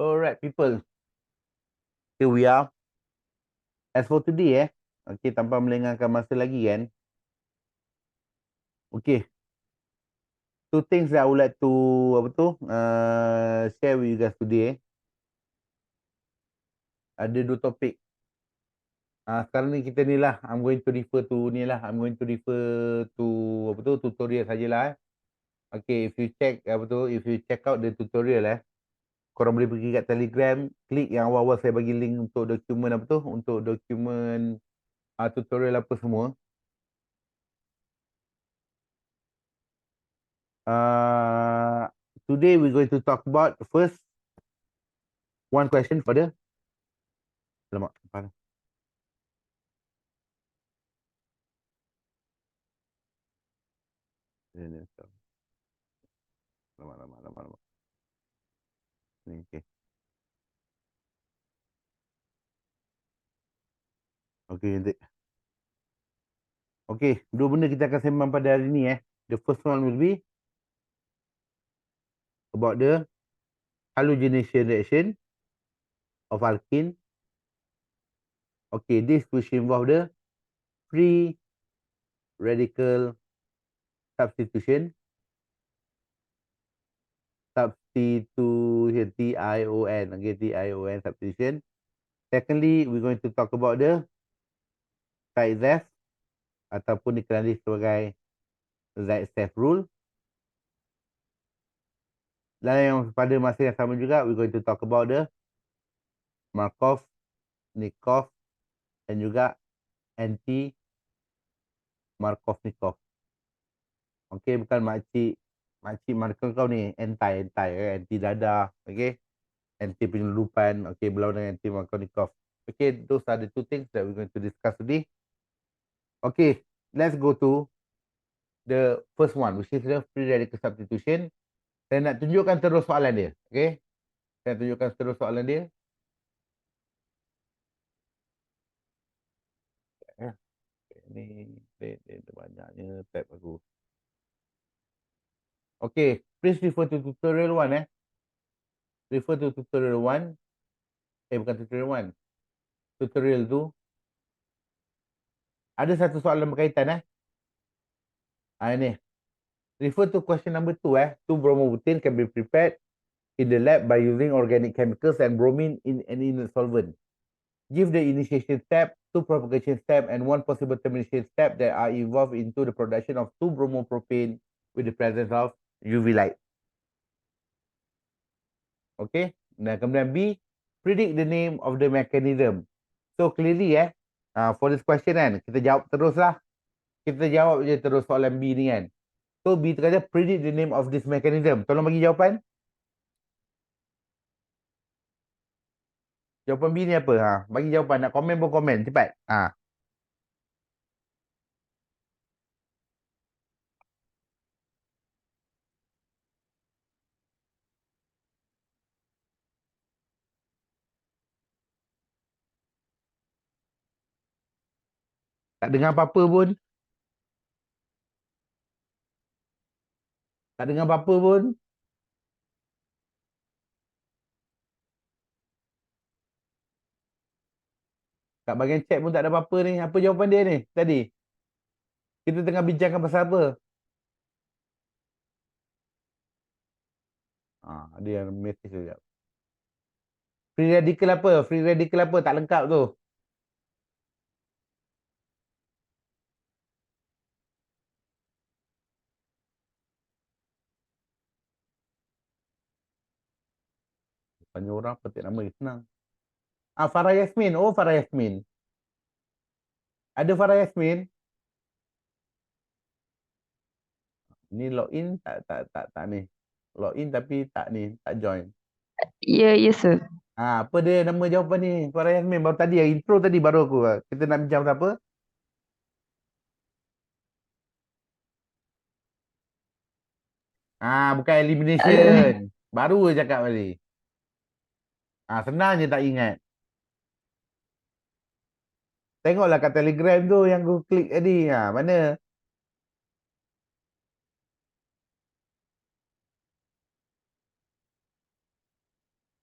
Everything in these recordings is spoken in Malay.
Alright, people. Here we are. As for today, okay, tanpa melengahkan masa lagi kan. Okay. Two things that I would like to share with you guys today. Ada dua topik. Sekarang ni kita ni lah. I'm going to refer to tutorial sajalah. Okay, if you check out the tutorial korang boleh pergi kat Telegram, klik yang awal-awal saya bagi link untuk dokumen tutorial apa semua. Today we're going to talk about first one question for the Alamak, apa? Alamak. Ni, okay. Okay, dua benda kita akan sembang pada hari ni. The first one will be about the halogenation reaction of alkene. Okay, this which involve the free radical substitution. TION. Okay, TION substitution. Secondly, we're going to talk about the Zaitsev ataupun dikenali sebagai Zaitsev rule. Dan yang pada masa yang sama juga, we're going to talk about the Markov, Nikov dan juga anti-Markovnikov. Okay, bukan makcik Markov kau ni, anti dadah, okay, anti penyeludupan, okay, berlawan dengan anti Markovnikov. Okay, those are the two things that we're going to discuss today. Okay, let's go to the first one, which is the free radical substitution. Saya nak tunjukkan terus soalan dia, okay. Saya tunjukkan terus soalan dia. Ni banyaknya tab aku. Okay, please refer to tutorial 1 Refer to tutorial 1. Bukan tutorial 1. Tutorial 2. Ada satu soalan berkaitan ini. Refer to question number 2 Two bromobutane can be prepared in the lab by using organic chemicals and bromine in an inert solvent. Give the initiation step, 2 propagation step, and 1 possible termination step that are involved into the production of 2 bromopropane with the presence of UV light. Okay. Nah, kemudian B, predict the name of the mechanism. So clearly for this question kita jawab teruslah. Kita jawab je terus soalan B ni kan. So B tu kata predict the name of this mechanism. Tolong bagi jawapan. Jawapan B ni apa? Bagi jawapan. Nak komen pun komen. Cepat. Tak dengar apa-apa pun. Tak dengar apa-apa pun. Kat bahagian chat pun tak ada apa-apa ni. Apa jawapan dia ni tadi? Kita tengah bincangkan pasal apa? Dia message sekejap. Free radical apa? Free radical apa? Tak lengkap tu. Panggil orang petik nama dia senang. Farah Yasmin. Oh, Farah Yasmin. Ada Farah Yasmin. Ni login tak ni. Login tapi tak ni, tak join. Ya, sir. Apa dia nama jawapan ni? Farah Yasmin baru tadi intro tadi baru aku. Kita nak bincang pasal apa? Bukan elimination. Baru je cakap tadi. Senang je tak ingat. Tengoklah kat Telegram tu yang aku klik tadi. Mana?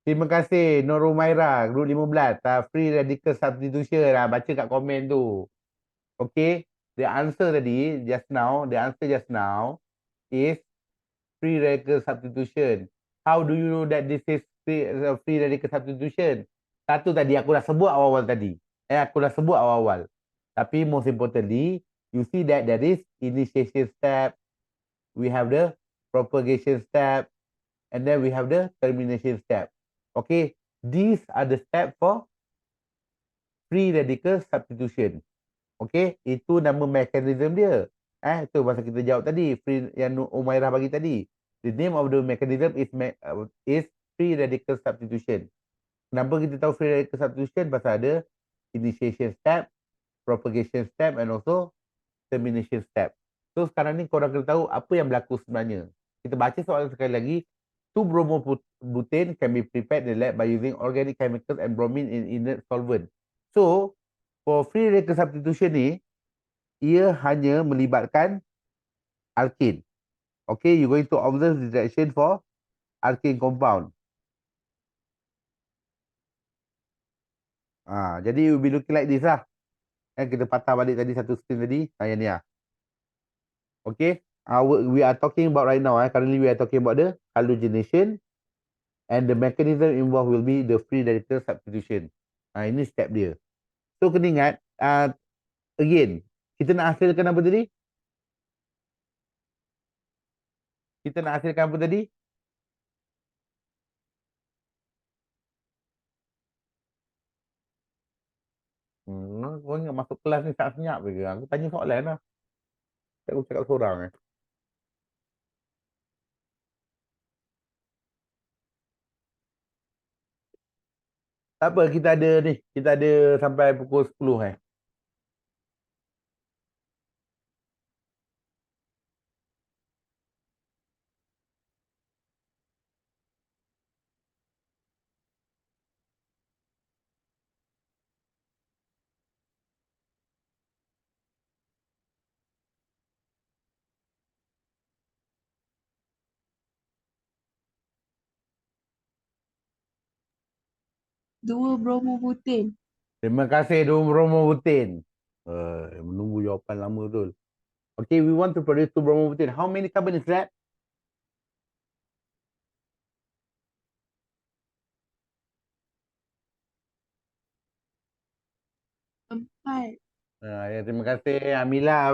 Terima kasih Nur Umaira, Group 15. Free radical substitution lah. Baca kat komen tu. Okay. The answer just now is free radical substitution. How do you know that this is free radical substitution? Satu tadi aku dah sebut awal-awal tadi. Aku dah sebut awal-awal. Tapi most importantly, you see that there is initiation step, we have the propagation step, and then we have the termination step. Okay, these are the steps for free radical substitution. Okay, itu nama mechanism dia. Itu masa kita jawab tadi, free yang Umairah bagi tadi. The name of the mechanism is free radical substitution. Kenapa kita tahu free radical substitution? Pasal ada initiation step, propagation step, and also termination step. So sekarang ni korang kena tahu apa yang berlaku sebenarnya. Kita baca soalan sekali lagi. 2-bromobutane can be prepared in the lab by using organic chemicals and bromine in inert solvent. So, for free radical substitution ni, ia hanya melibatkan alkane. Okay, you're going to observe the reaction for alkane compound. Jadi it will be looking like this lah. Kita patah balik tadi satu screen tadi. Yang ni lah. Okay, we are talking about right now. Currently we are talking about the halogenation. And the mechanism involved will be the free radical substitution. Ini step dia. So kena ingat, again, kita nak hasilkan apa tadi? Kita nak hasilkan apa tadi? Kau ingat masuk kelas ni tak senyap ke? Aku tanya soalan lah. Aku cakap seorang. Tak apa, kita ada ni. Kita ada sampai pukul 10 . Dua bromobutane. Terima kasih, bromobutane. Menunggu jawapan lama betul. Okay, we want to produce 2 bromobutane. How many carbon is that? 4. Terima kasih Amila.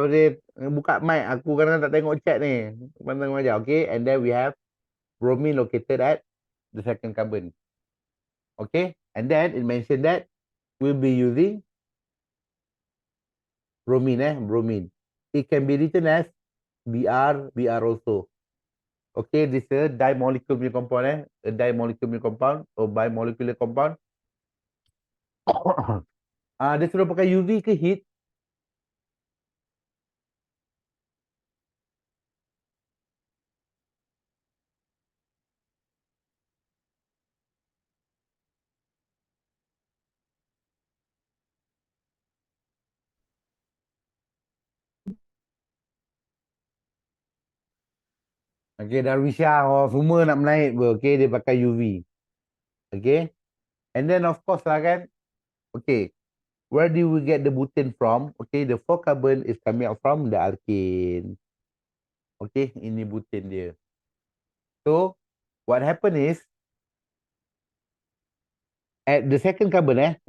Buka mic. Aku kadang tak tengok chat ni. Pandang aja. Okay, and then we have bromine located at the second carbon. Okay, and then it mentioned that we'll be using bromine. Bromine. It can be written as Br also. Okay, this is a dimolecular compound. A dimolecular compound or bimolecular compound. Dia suruh pakai UV ke heat? Okay, Darwisha semua nak menaik ber. Okay, dia pakai UV. Okay. And then of course lah kan. Okay. Where do we get the butane from? Okay, the 4 carbon is coming out from the alkane. Okay, ini butane dia. So, what happen is, at the second carbon,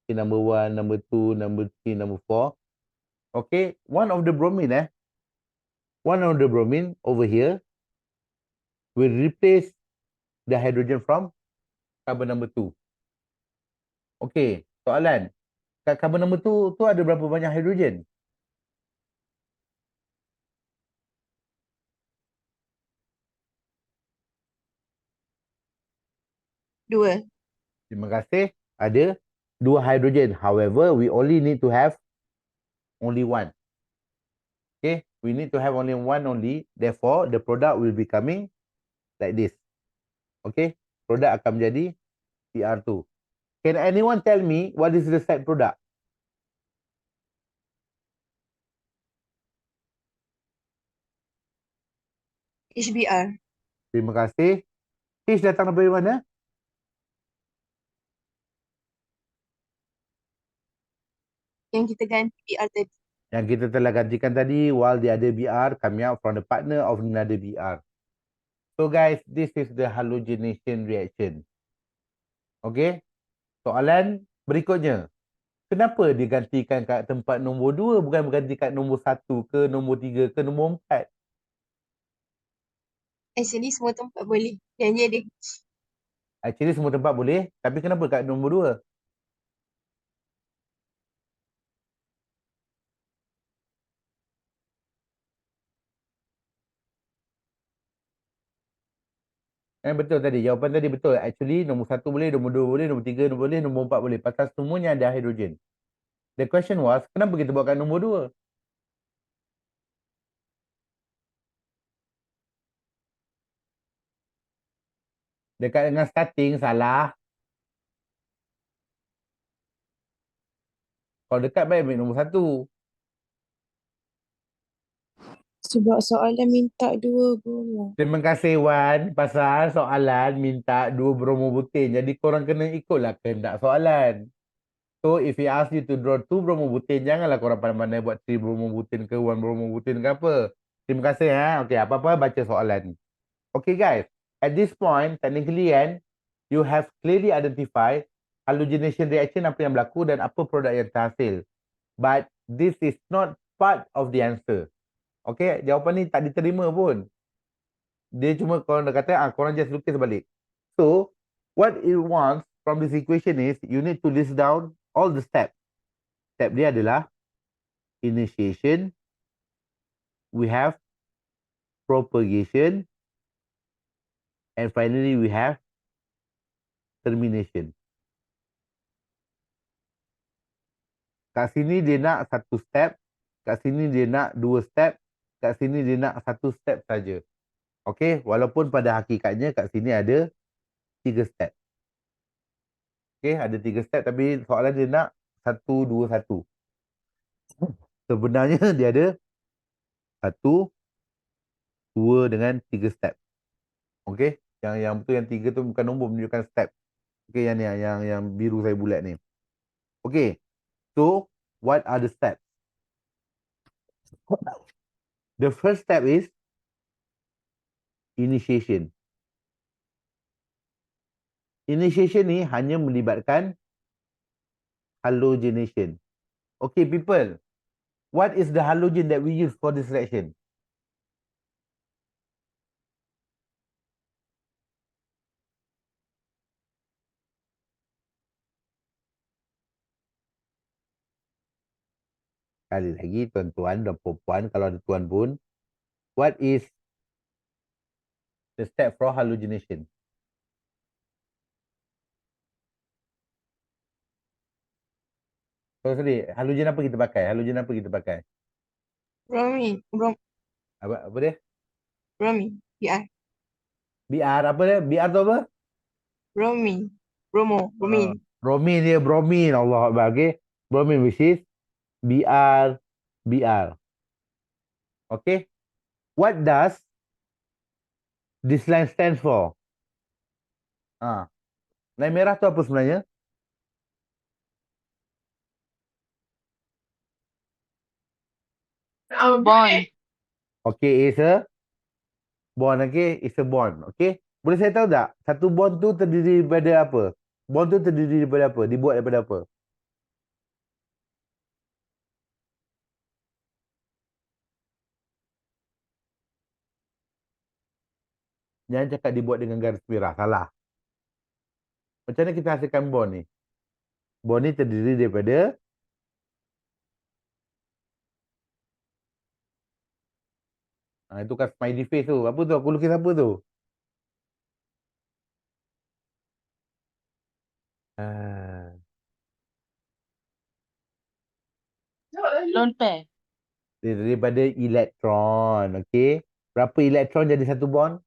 okay, number 1, number 2, number 3, number 4. Okay, one of the bromine over here will replace the hydrogen from carbon number 2. Okay, soalan. Kat carbon number 2 tu ada berapa banyak hidrogen? Dua. Terima kasih. Ada 2 hidrogen. However, we only need to have only 1. Okay, we need to have only 1 only. Therefore, the product will be coming like this. Okay, product akan menjadi Cr2. Can anyone tell me what is the side product? HBr. Terima kasih. H datang dari mana? Yang kita ganti BR tadi. Yang kita telah gantikan tadi, while the other BR coming out from the partner of another BR. So guys, this is the halogenation reaction. Okay. Soalan berikutnya. Kenapa digantikan kat tempat nombor 2 bukan berganti kat nombor 1 ke nombor 3 ke nombor 4? Actually semua tempat boleh. Janji dia. Actually semua tempat boleh, tapi kenapa kat nombor 2? Betul tadi. Jawapan tadi betul. Actually nombor 1 boleh, nombor 2 boleh, nombor 3 boleh, nombor 4 boleh. Pasal semuanya ada hidrogen. The question was, kenapa kita buat kat nombor 2? Dekat dengan starting, salah. Kalau dekat baik ambil nombor 1. Sebab soalan minta 2 bromo. Terima kasih Wan. Pasal soalan minta 2 bromobutin. Jadi korang kena ikutlah kehendak soalan. So if he ask you to draw 2 bromobutin, janganlah korang pandai-pandai buat 3 bromobutin ke 1 bromobutin ke apa. Terima kasih ha. Okay, apa-apa baca soalan. Okay guys, at this point, technically kan, you have clearly identified halogenation reaction apa yang berlaku dan apa produk yang terhasil. But this is not part of the answer. Okay, jawapan ni tak diterima pun. Dia cuma korang dah kata, korang just lukis balik. So, what it wants from this equation is, you need to list down all the steps. Step dia adalah initiation, we have propagation, and finally we have termination. Kat sini dia nak 1 step, kat sini dia nak 2 step, kat sini dia nak 1 step saja. Okay, walaupun pada hakikatnya kat sini ada 3 step. Okay, ada 3 step tapi soalan dia nak 1, 2, 1. Sebenarnya dia ada 1, 2 dengan 3 step. Okay, yang betul yang 3 tu bukan nombor, menunjukkan step. Okay, yang biru saya bulat ni. Okay, so what are the steps? The first step is initiation. Initiation ni hanya melibatkan halogenation. Okay, people. What is the halogen that we use for this reaction? Sekali lagi, tuan-tuan dan puan-puan, kalau ada tuan pun, what is the step for halogenation? So, sorry, halogen apa kita pakai? Halogen apa kita pakai? Bromine. Apa dia? Bromine. BR. BR apa dia? BR tu apa? Bromine. Bromine. Bromine dia, bromine. Allah Akbar. Okay. Bromine which is BR. Okay. What does this line stands for? Line merah tu apa sebenarnya? Bond. Okay, it's a bond. Okay, it's a bond. Okay. Boleh saya tahu tak? Satu bond tu terdiri daripada apa? Bond tu terdiri daripada apa? Dibuat daripada apa? Jangan cakap dibuat dengan garis merah. Salah. Macam mana kita hasilkan bond ni? Bond ni terdiri daripada itu kan smiley face tu. Apa tu? Aku lukis apa tu? Lone pair. Daripada elektron. Okay. Berapa elektron jadi satu bond?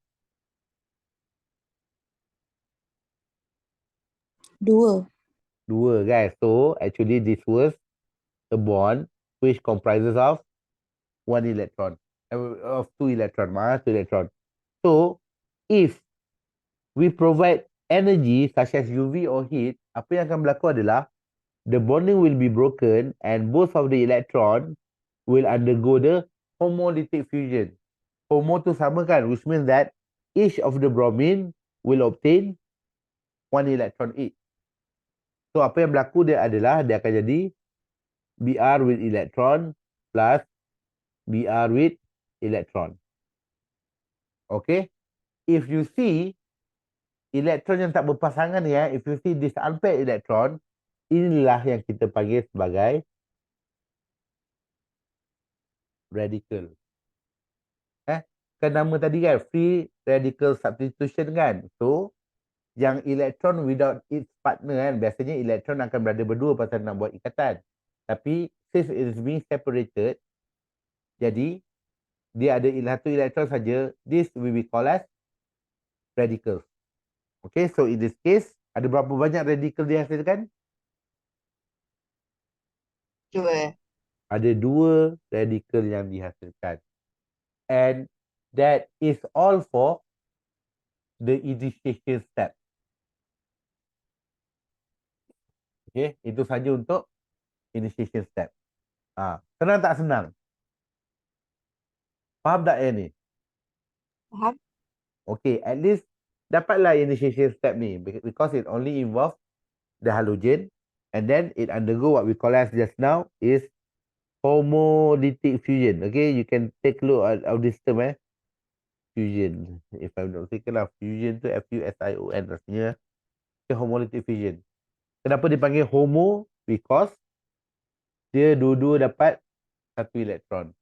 2. 2 guys. So actually this was a bond which comprises of 1 electron. Of 2 electron. 2 electron. So if we provide energy such as UV or heat, apa yang akan berlaku adalah the bonding will be broken and both of the electron will undergo the homolytic fusion. Homo tu sama kan, which means that each of the bromine will obtain one electron each. So apa yang berlaku dia adalah dia akan jadi Br with electron plus Br with electron. Okay. If you see elektron yang tak berpasangan ya, if you see this unpaired electron, inilah yang kita panggil sebagai radical. Kan nama tadi kan free radical substitution kan. So yang elektron without its partner kan, biasanya elektron akan berada berdua pasal nak buat ikatan. Tapi since it is being separated, jadi dia ada satu elektron saja, this will be called as radicals. Okay, so in this case, ada berapa banyak radikal dihasilkan? Dua. Ada 2 radikal yang dihasilkan. And that is all for the initiation step. Okay, itu saja untuk initiation step. Senang tak senang? Faham tak yang ni? Faham? Okay, at least dapatlah initiation step ni because it only involves the halogen and then it undergo what we call as just now is homolytic fusion. Okay, you can take a look at this term fusion. If I'm not mistaken lah, fusion tu F-U-S-I-O-N rasanya. Okay, homolytic fusion. Kenapa dipanggil homo? Because dia dua-dua dapat satu elektron.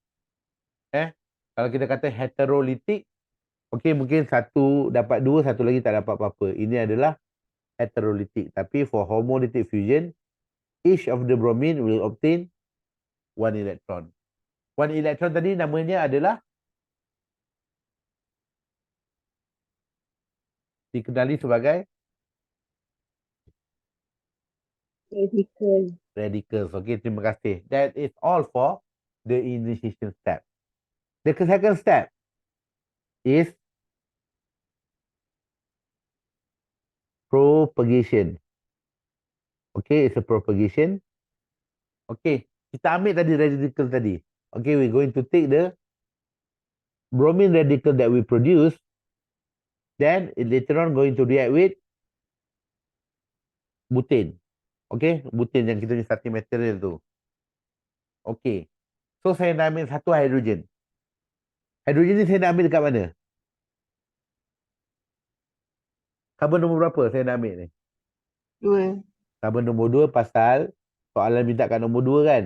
Kalau kita kata heterolitik, okay, mungkin satu dapat 2, satu lagi tak dapat apa-apa. Ini adalah heterolitik. Tapi for homolytic fusion, each of the bromine will obtain 1 electron. 1 electron tadi namanya adalah dikenali sebagai radicals. Okay, terima kasih. That is all for the initiation step. The second step is propagation. Okay, it's a propagation. Okay, kita ambil tadi radical tadi. Okay, we're going to take the bromine radical that we produce, then it later on going to react with butane. Okay, butane yang kita ni starting material tu. Okay, so saya nak ambil satu hidrogen. Hidrogen ni saya nak ambil dekat mana? Carbon nombor berapa saya nak ambil ni? 2. Carbon nombor 2 pasal soalan minta kat nombor 2 kan.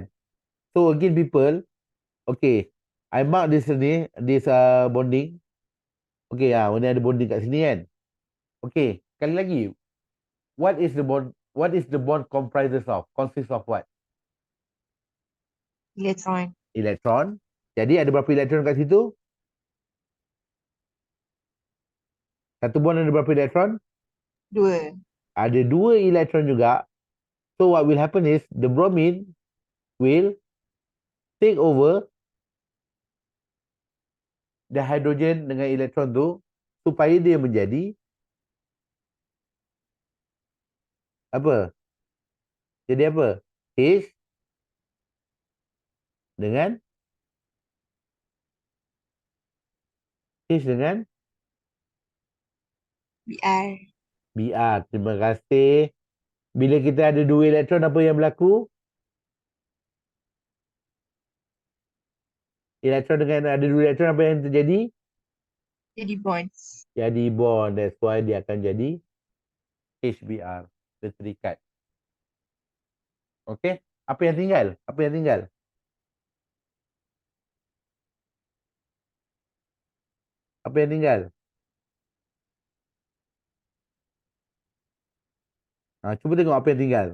So again people, okay, I mark this ni, this bonding. Okay, mana ada bonding kat sini kan. Okay, sekali lagi. What is the bond comprises of? Consists of what? Electron. Elektron. Jadi ada berapa elektron kat situ? Satu bond ada berapa elektron? 2. Ada 2 elektron juga. So what will happen is the bromine will take over the hydrogen dengan elektron tu supaya dia menjadi apa? Jadi apa? H dengan Br. Br. Terima kasih. Bila kita ada 2 elektron, apa yang berlaku? Elektron dengan ada 2 elektron, apa yang terjadi? Jadi bonds. Jadi bond. That's why dia akan jadi HBr. Dia terikat. Okay? Apa yang tinggal? Apa yang tinggal? Apa yang tinggal? Cuba tengok apa yang tinggal.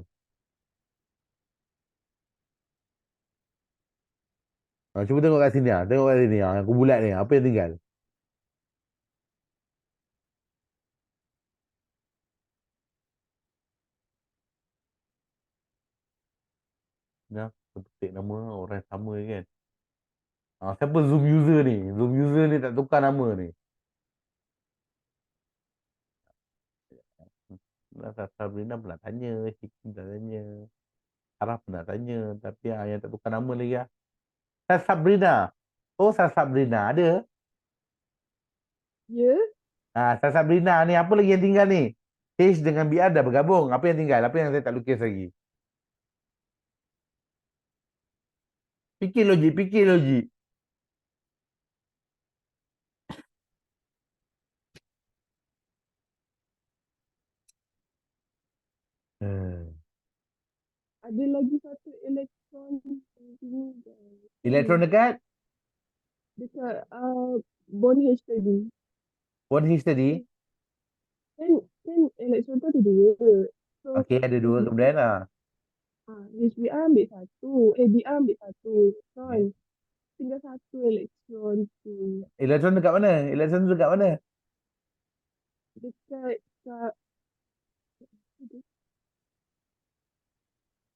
Cuba tengok kat sini. Tengok kat sini. Yang aku bulat ni. Apa yang tinggal? Ya, ketik nama orang sama kan. Siapa Zoom user ni? Zoom user ni tak tukar nama ni. Sabrina pernah tanya, Siti pernah tanya, Sarah pernah tanya, tapi yang tak tukar nama lagi lah. Sabrina. Oh, Sabrina ada. Ya. Sabrina ni apa lagi yang tinggal ni? H dengan BR dah bergabung. Apa yang tinggal? Apa yang saya tak lukis lagi? Fikir logik, fikir logik. Ada lagi satu elektron sini. Elektron dekat Dekat bond H tadi. bond H tadi. Kan elektron tu ada dua. So, Okey, ada dua kemudian lah. HBr ambil satu. Br ambil satu. Kan? Tinggal satu elektron tu. Elektron dekat mana? Elektron tu dekat mana? Dekat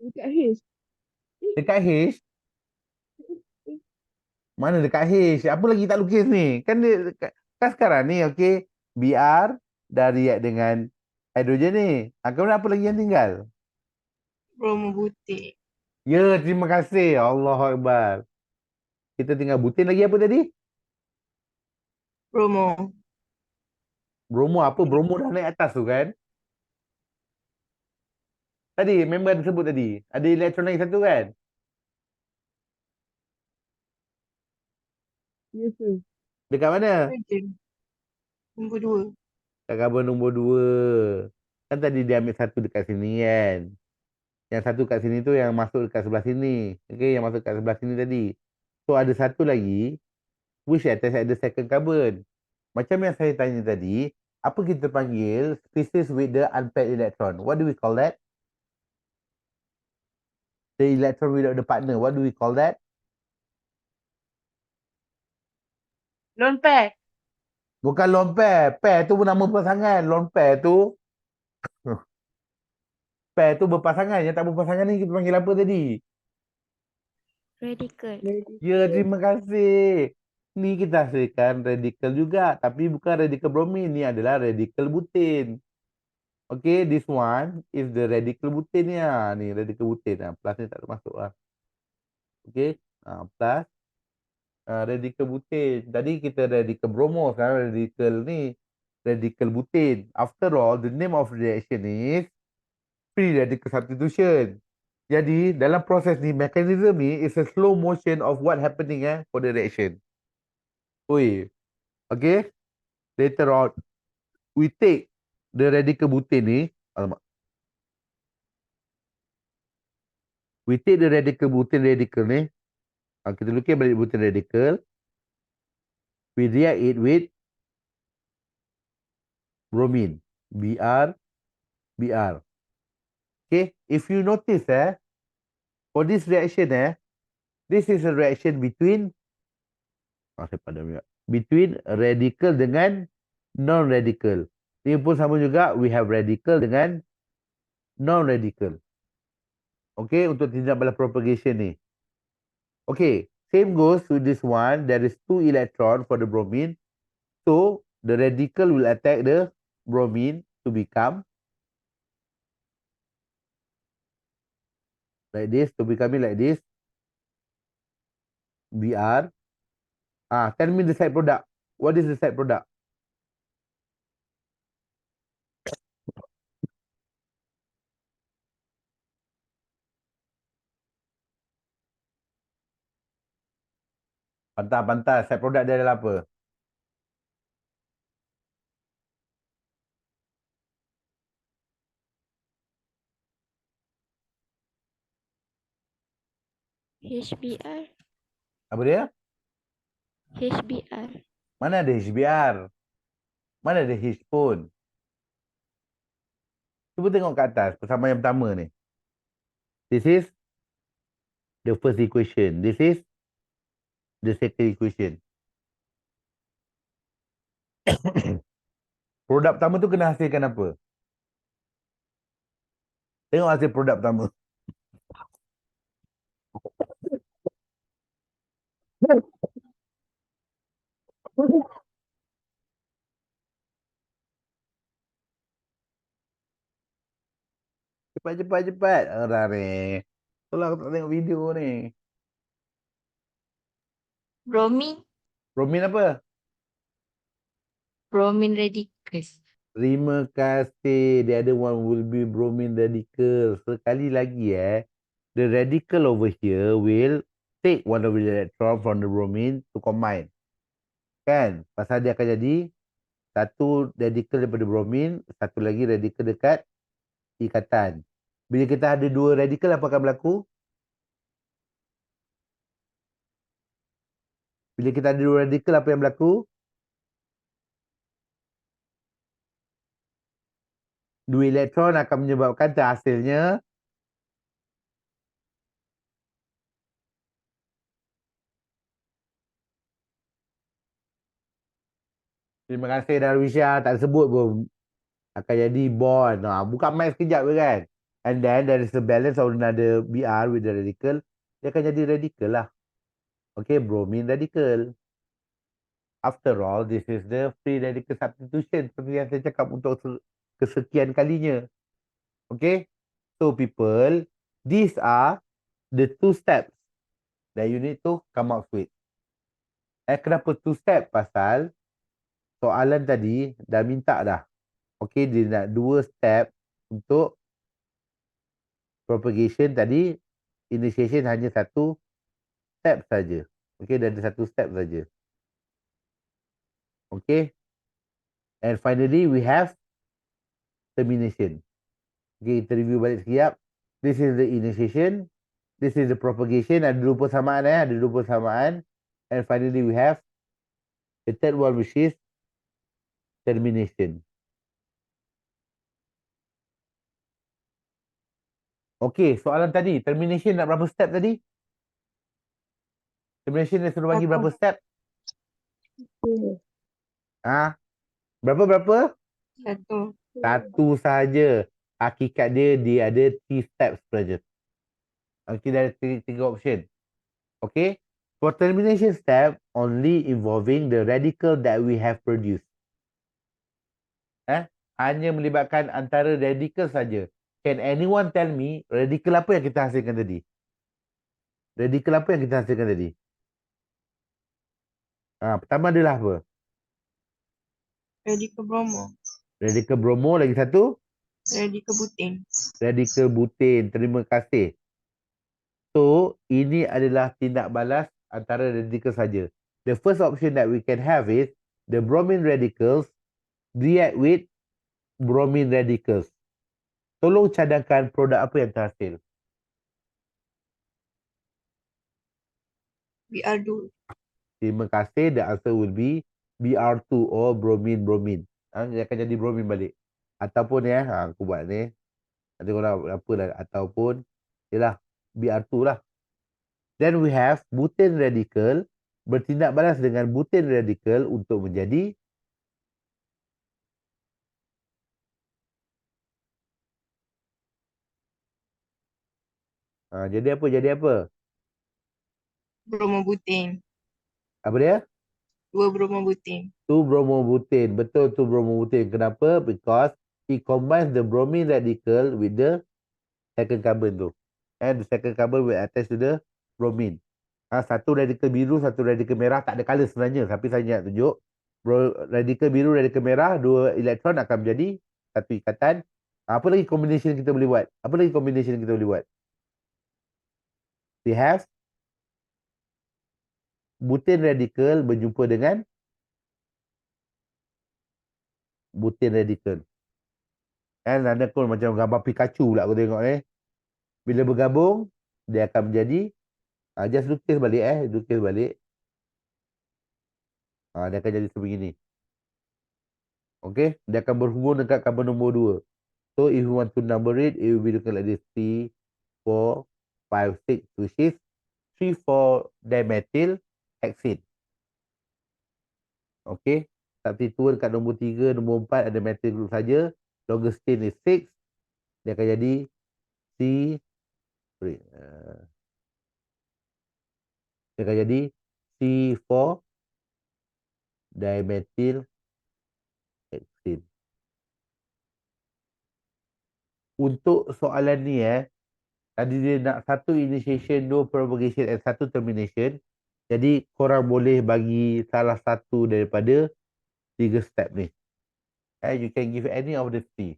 dekat H. Dekat H. Mana dekat H? Apa lagi tak lukis ni? Kan dia dekat, kan sekarang ni okey, BR dah react dengan hidrogen ni. Kemudian apa lagi yang tinggal? Bromo butir. Ya, terima kasih. Allahu Akbar. Kita tinggal butin lagi apa tadi? Bromo. Bromo apa? Bromo dah naik atas tu kan? Tadi member ada sebut tadi. Ada elektron lagi satu kan? Ya ke? Dekat mana? Hydrogen. Nombor 2. Kat carbon nombor 2. Kan tadi dia ambil satu dekat sini kan? Yang satu kat sini tu yang masuk dekat sebelah sini. Okay, yang masuk kat sebelah sini tadi. So ada satu lagi which attach at the second carbon. Macam yang saya tanya tadi, apa kita panggil species with the unpaired electron? What do we call that? The electron without the partner. What do we call that? Lone pair. Bukan lone pair. Pair tu pun nama pasangan. Lone pair tu pair tu berpasangan. Yang tak berpasangan ni kita panggil apa tadi? Radical. Ya, terima kasih. Ni kita hasilkan radikal juga. Tapi bukan radikal bromin. Ni adalah radikal butin. Okay, this one is the radical butin ni lah. Ni radical butin lah. Plus ni tak termasuk lah. Okay, plus radical butin. Tadi kita radical bromo. Sekarang radical ni radical butin. After all, the name of reaction is free radical substitution. Jadi dalam proses ni, mechanism ni is a slow motion of what happening for the reaction. Oi, okay. Later on, we take the radical butin ni. Alamak. We take the radical butin radical ni. Kita lukis balik butin radical. We react it with bromine. Br. Okay. If you notice for this reaction this is a reaction between between radical dengan non-radical. Ini pun sama juga, we have radical dengan non-radical. Okay, untuk tindak balas propagation ni. Okay, same goes to this one. There is 2 electron for the bromine. So, the radical will attack the bromine to become like this, to becoming like this. Br. Tell me the side product. What is the side product? Pantas. Side product dia adalah apa? HBr. Apa dia? HBr. Mana ada HBr? Mana ada H pun? Cuba tengok kat atas, persamaan yang pertama ni. This is the first equation. This is the second equation. Produk pertama tu kena hasilkan apa? Tengok hasil produk pertama. Cepat. Orang ni. Tolong aku tak tengok video ni. Bromine. Bromin apa? Bromine radicals. Terima kasih. The other one will be bromine radical. Sekali lagi the radical over here will take one of the electron from the bromine to combine. Kan? Pasal dia akan jadi satu radical daripada bromine, satu lagi radical dekat ikatan. Bila kita ada dua radical, apa akan berlaku? Bila kita ada dua radical, apa yang berlaku? Dua elektron akan menyebabkan terhasilnya terima kasih Darwisha, tak sebut pun. Akan jadi bond. Buka mic sekejap je kan. And then there is a balance of another Br with the radical. Dia akan jadi radical lah. Okay, bromine radical. After all, this is the free radical substitution. Seperti yang saya cakap untuk kesekian kalinya. Okay. So people, these are the two steps that you need to come up with. Kenapa two step? Pasal soalan tadi dah minta dah. Okay, dia nak dua step untuk propagation tadi. Initiation hanya satu step saja. Okay, dah ada satu step saja. Okay. And finally, we have termination. Okay, kita review balik sekejap. This is the initiation. This is the propagation. Ada dua persamaan Ada dua persamaan. And finally, we have the third one, which is termination. Okay, soalan tadi. Termination nak berapa step tadi? Termination dia suruh bagi berapa step? Berapa? Satu. Satu saja. Hakikat dia ada 3 steps saja. Okay, ada tiga option. Okay. For termination step, only involving the radical that we have produced. Hanya melibatkan antara radical saja. Can anyone tell me radical apa yang kita hasilkan tadi? Radical apa yang kita hasilkan tadi? Pertama adalah apa? Radical bromo. Radical bromo, lagi satu? Radical butane. Radical butane. Terima kasih. So, ini adalah tindak balas antara radical saja. The first option that we can have is the bromine radicals react with bromine radicals. Tolong cadangkan produk apa yang terhasil. Br2. Terima kasih. The answer will be Br2 or bromine. Dia akan jadi bromine balik. Ataupun aku buat ni. Nanti korang apa lah. Ataupun, ialah Br2 lah. Then we have butane radical bertindak balas dengan butane radical untuk menjadi jadi apa? Bromobutane. Apa dia? 2 bromobutane. 2 bromobutane. Betul, 2 bromobutane. Kenapa? Because it combines the bromine radical with the second carbon tu. And the second carbon will attach to the bromine. Satu radical biru, satu radical merah. Tak ada colour sebenarnya. Tapi saya nak tunjuk. Radical biru, radical merah. Dua elektron akan menjadi satu ikatan. Apa lagi combination kita boleh buat? We have butane radical berjumpa dengan butane radical. Ada pun macam gambar Pikachu pula aku tengok ni. Bila bergabung, dia akan menjadi just lukis balik lukis balik. Dia akan jadi sebegini. Okay, dia akan berhubung dekat karbon nombor 2. So if you want to number it will be looking like this 3, 4, 5, 6, which is 3,4 dimethyl hexane. Okay, substitute dekat nombor 3, nombor 4 ada methyl group saja. Longest chain is 6. Dia akan jadi dia akan jadi C4 dimethyl hexane. untuk soalan ni tadi dia nak satu initiation, dua propagation and satu termination. Jadi korang boleh bagi salah satu daripada 3 step ni. You can give any of the 3.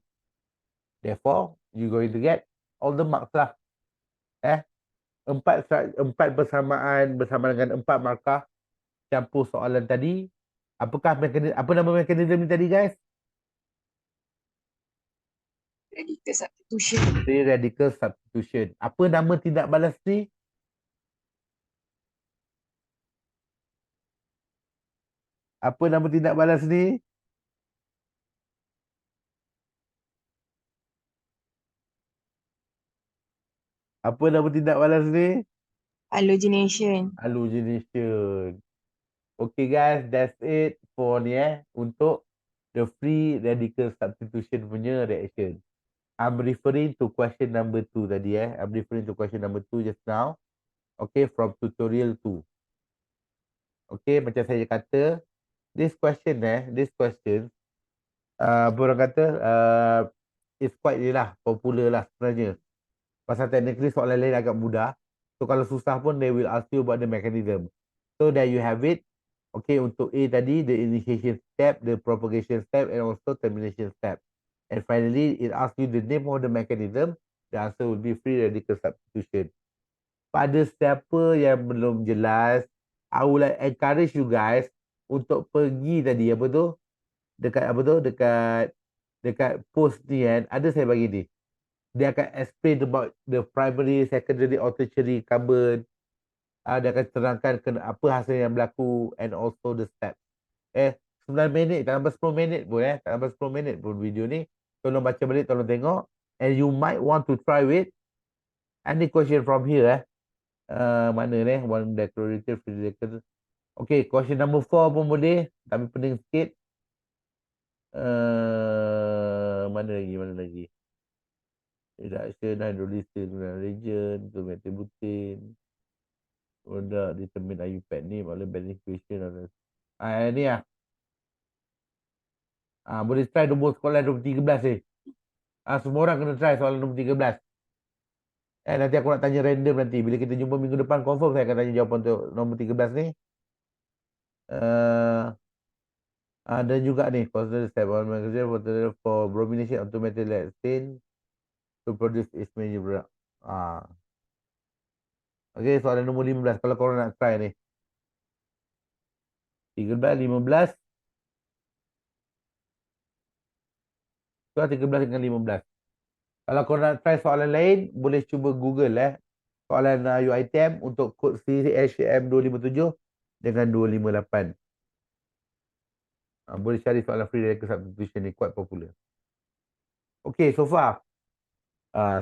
Therefore, you going to get all the marks lah. Empat persamaan bersama dengan 4 markah campur soalan tadi. Apa nama mekanisme ni tadi, guys? Radical substitution. Free radical substitution. Apa nama tindak balas ni? Apa nama tindak balas ni? Apa nama tindak balas ni? Halogenation. Halogenation. Okay guys, that's it for ni untuk the free radical substitution punya reaction. I'm referring to question number 2 tadi I'm referring to question number 2 just now. Okay, from tutorial 2. Okay, macam saya kata, this question apa orang kata, it's quite popular lah sebenarnya. Pasal technically soalan lain agak mudah. So kalau susah pun they will ask you about the mechanism. So there you have it. Okay, untuk A tadi, the initiation step, the propagation step, and also termination step. And finally, it asks you the name of the mechanism. The answer will be free radical substitution. Pada siapa yang belum jelas, I would like encourage you guys untuk pergi tadi dekat post ni ada saya bagi ni. Dia akan explain about the primary, secondary, or tertiary carbon. Dia akan terangkan apa hasil yang berlaku and also the steps. 9 minit, tak sampai 10 minit pun tak sampai 10 minit pun video ni. Tolong baca balik, tolong tengok. And you might want to try with any question from here mana ni? One declarative, free declarative. Okay, question number 4 pun boleh. Tapi pening sikit. Mana lagi? Reduction, hydrolysis, region, to methylbutane. Product determine IUPAC name oleh band equation. Ni boleh try nombor sekolah nombor 13 semua orang kena try soalan nombor 13. Nanti aku nak tanya random nanti. Bila kita jumpa minggu depan, confirm saya akan tanya jawapan untuk nombor 13 ni. Dan juga ni, consider step 1 for bromination of methylaxane to produce its major product. Okay, soalan nombor 15. Kalau korang nak try ni. 13, 15. Soalan 13 dengan 15. Kalau korang nak try soalan lain, boleh cuba Google soalan UiTM untuk kod CHM 257 dengan 258. Boleh cari soalan free radical substitution ni, quite popular. Okay, so far.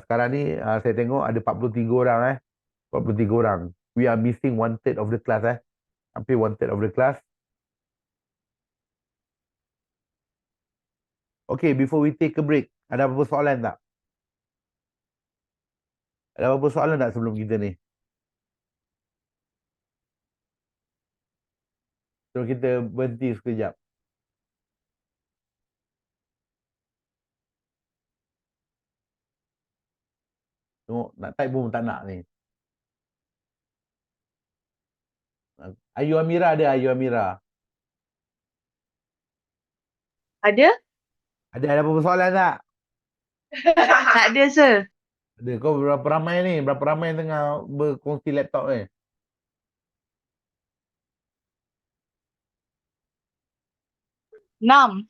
Sekarang ni saya tengok ada 43 orang 43 orang. We are missing 1/3 of the class Hampir 1/3 of the class. Okay, before we take a break, ada apa-apa soalan tak? Ada apa-apa soalan tak sebelum kita ni? So kita berhenti sekejap. Tengok, nak type pun tak nak ni. Ayu Amira ada, Ayu Amira. Ada? Ada apa-apa soalan tak? Tak ada, sir. Ada. Kau berapa ramai ni? Berapa ramai yang tengah berkongsi laptop ni? Enam.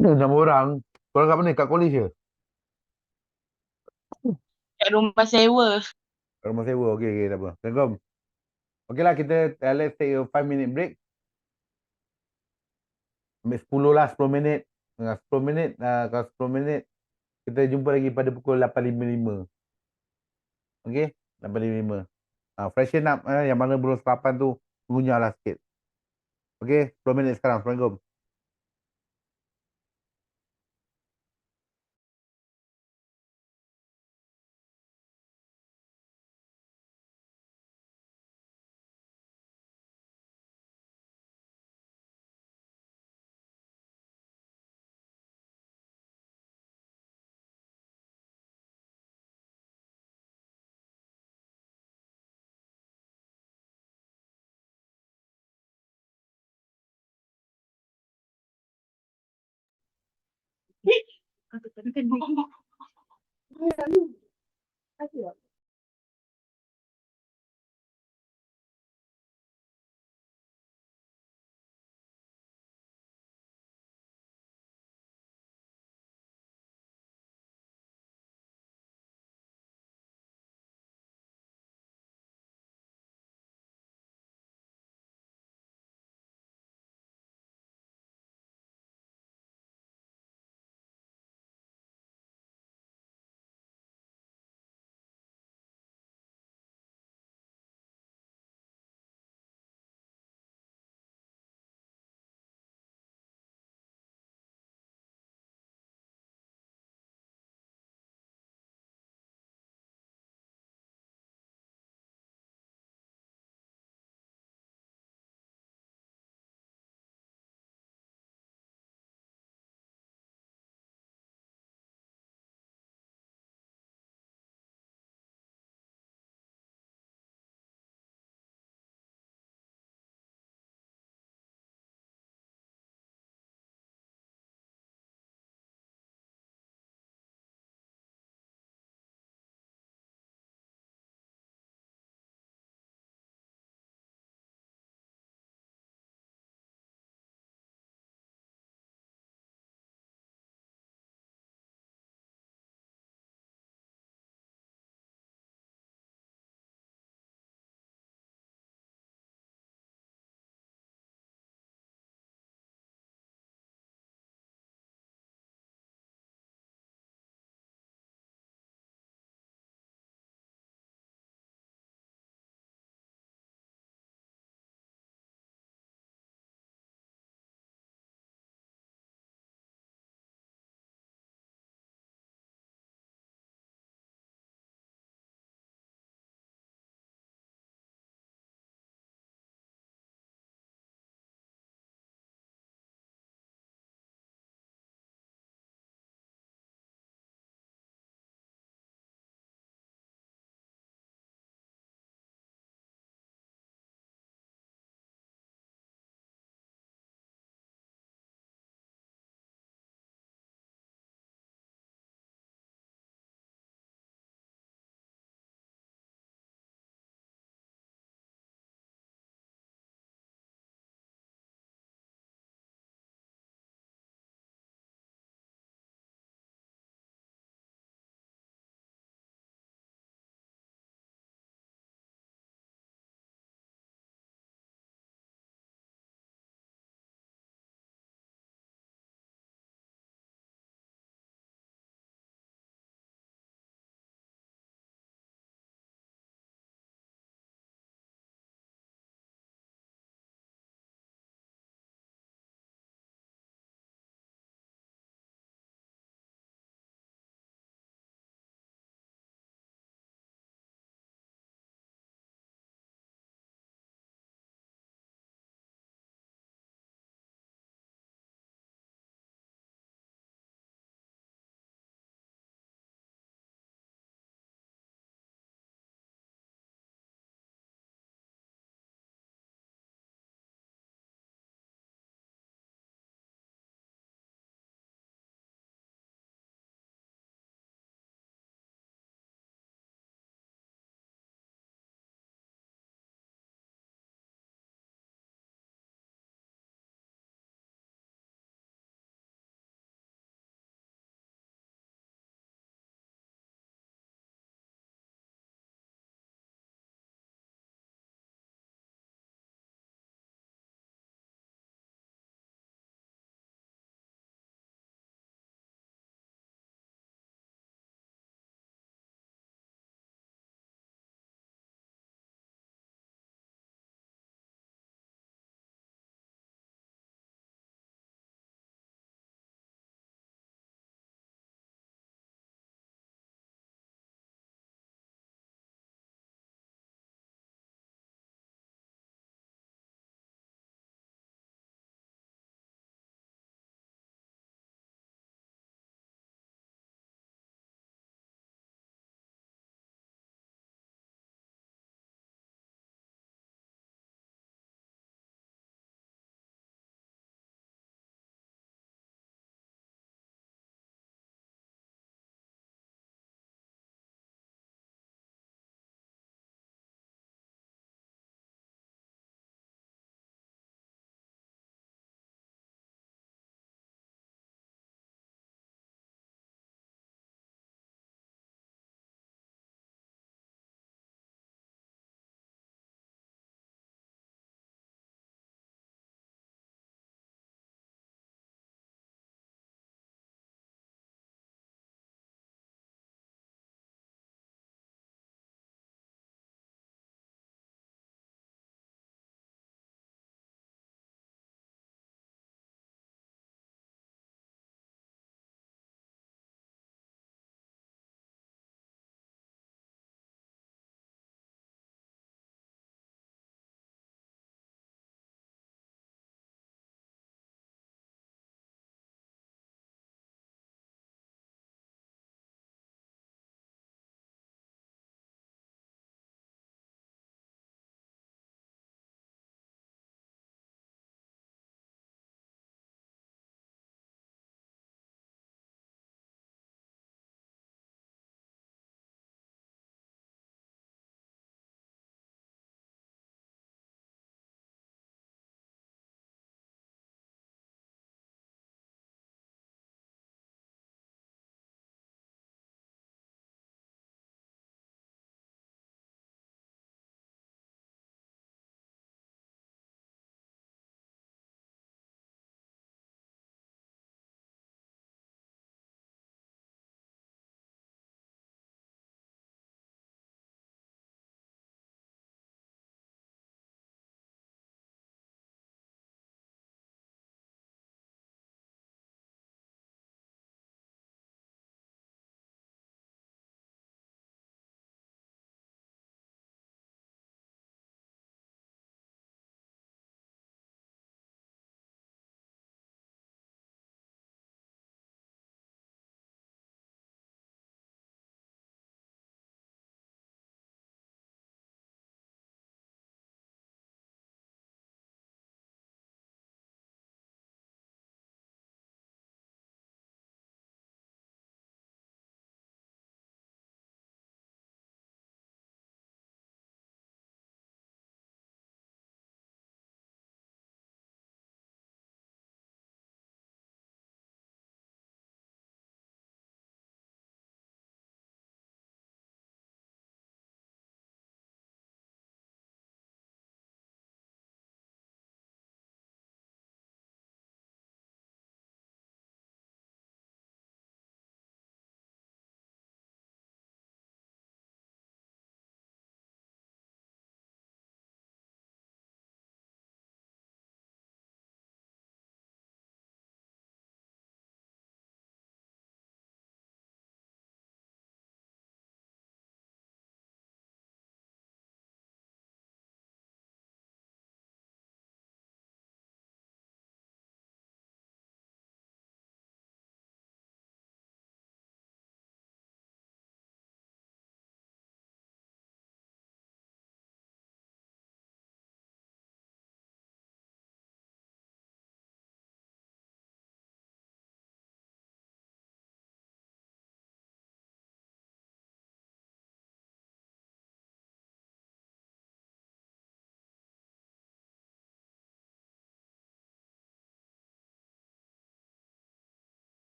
6 orang. Korang kat mana? Kat college ke? Kat rumah sewa. Rumah sewa. Okay, tak apa. Assalamualaikum. Okay lah, kita let's take a 5-minute break. Ambil 10 lah, 10 minit. 10 minit, kalau 10 minit, kita jumpa lagi pada pukul 8.55. Okay, 8.55. Freshen up, yang mana belum sarapan tu, ngunyah lah sikit. Okay, 10 minit sekarang. Assalamualaikum. Kasih.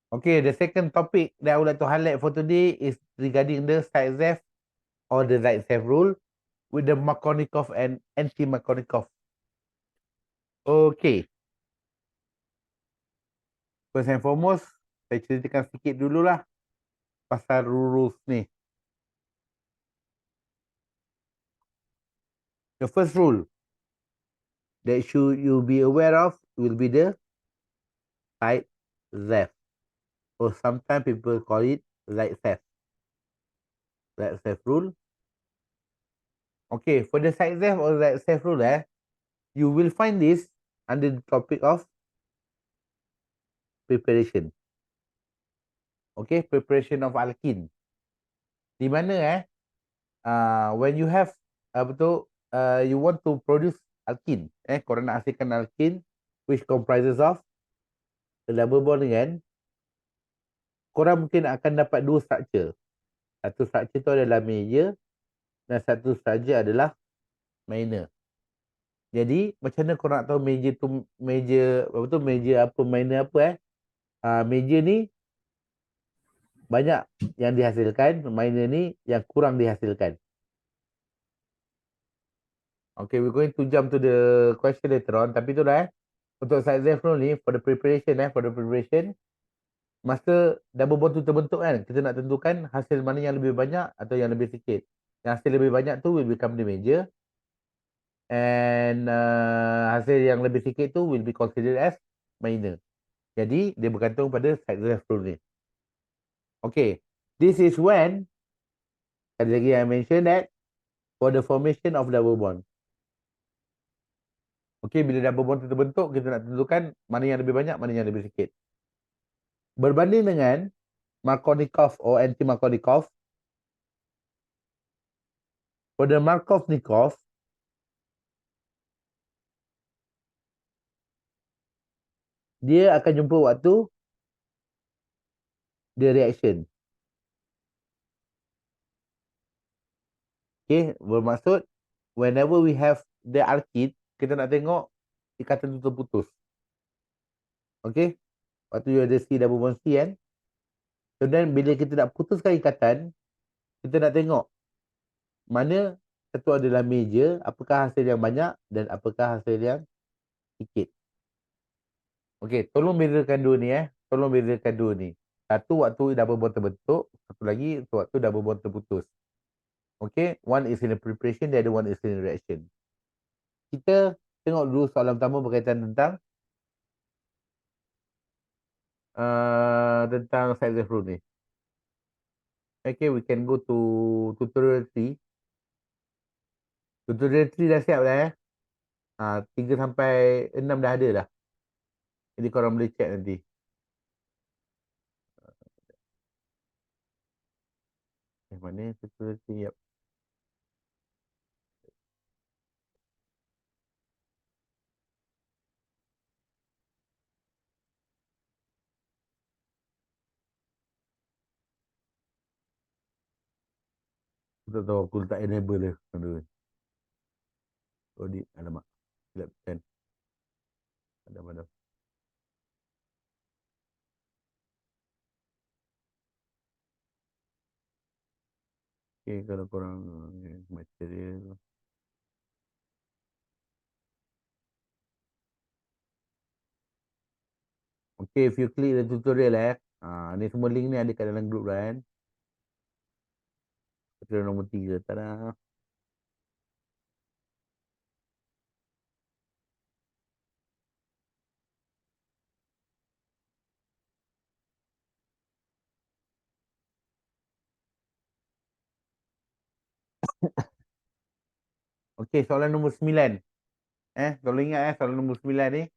Okay, the second topic that I would like to highlight for today is regarding the Zaitsev or the Zaitsev rule with the Markovnikov and anti-Markovnikov. Okay. First and foremost, saya ceritakan sedikit dululah pasal rules ni. The first rule that should you be aware of will be the Zaitsev, or sometimes people call it Zaitsev. Zaitsev rule. Okay, for the Zaitsev or Zaitsev rule, you will find this under the topic of preparation. Okay, preparation of alkene. Di mana when you have you want to produce alkene, korang nak hasilkan alkene which comprises of the double bond kan, korang mungkin akan dapat dua structure. Satu structure tu adalah major dan satu structure adalah minor. Jadi macam mana korang nak tahu major tu major apa minor apa major ni banyak yang dihasilkan, minor ni yang kurang dihasilkan. Okay, we're going to jump to the question later on. Tapi tu dah untuk Zaitsev rule ni for the preparation, masa double bond tu terbentuk kan, kita nak tentukan hasil mana yang lebih banyak atau yang lebih sikit. Yang hasil lebih banyak tu will become the major, and hasil yang lebih sikit tu will be considered as minor. Jadi dia bergantung pada Zaitsev rule ni. Okay, this is when sekali lagi I mention that for the formation of double bond. Okay, bila double bond tu terbentuk, kita nak tentukan mana yang lebih banyak, mana yang lebih sikit. Berbanding dengan Markovnikov or anti-Markovnikov, for the Markovnikov, dia akan jumpa waktu the reaction. Okay, bermaksud whenever we have the alkene, kita nak tengok ikatan tu terputus. Okay, waktu you ada C double bond C kan. So then bila kita nak putuskan ikatan, kita nak tengok mana satu adalah major, apakah hasil yang banyak dan apakah hasil yang sikit. Okay, tolong bedakan dua ni Tolong bedakan dua ni. Satu waktu double bond terbentuk, satu lagi waktu double bond terputus. Okay, one is in the preparation, the other one is in the reaction. Kita tengok dulu soalan pertama berkaitan tentang Zaitsev rule ni. Okay, we can go to tutorial 3. Tutorial 3 dah siap dah 3 sampai 6 dah ada dah. Jadi korang boleh check nanti. Mana tutorial 3? Yep. Aku tak tahu aku letak enable dia. Audit, alamak. Silap kan. Ada. Okay, kalau korang material. Okay, if you click the tutorial ni semua link ni ada kat dalam group kan. Tutorial nombor 3. Tada. Okay, soalan nombor 9. Tolong ingat soalan nombor 9 ni.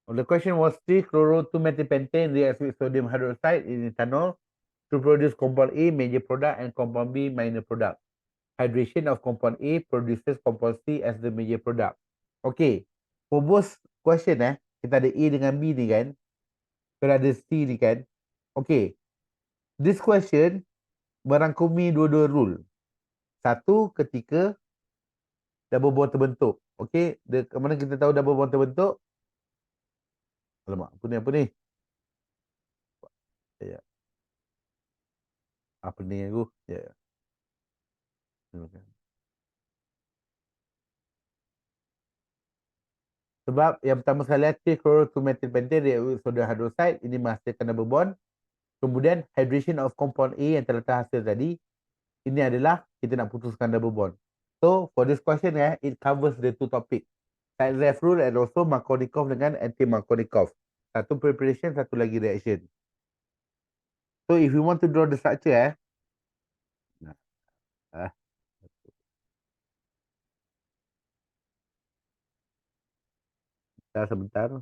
The question was 3-chloro-2-methylpentane reacts with sodium hydroxide in ethanol to produce compound A, major product, and compound B, minor product. Hydration of compound A produces compound C as the major product. Okay, for both question kita ada A dengan B ni kan, kita ada C ni kan. Okay, this question merangkumi dua-dua rule. Satu ketika double bond terbentuk. Okey, ke mana kita tahu double bond terbentuk? Alamak, apa ni? Ya. Apa ni aku? Ya. Sebab yang pertama sekali chloro-2-methylpentane react sodium hydroxide ini menghasilkan double bond. Kemudian hydration of compound A yang telah terhasil tadi, ini adalah kita nak putuskan double bond. So for this question it covers the two topic. Side-Ref rule and also Markovnikov dengan anti-Markovnikov. Satu preparation, satu lagi reaction. So if you want to draw the structure sebentar.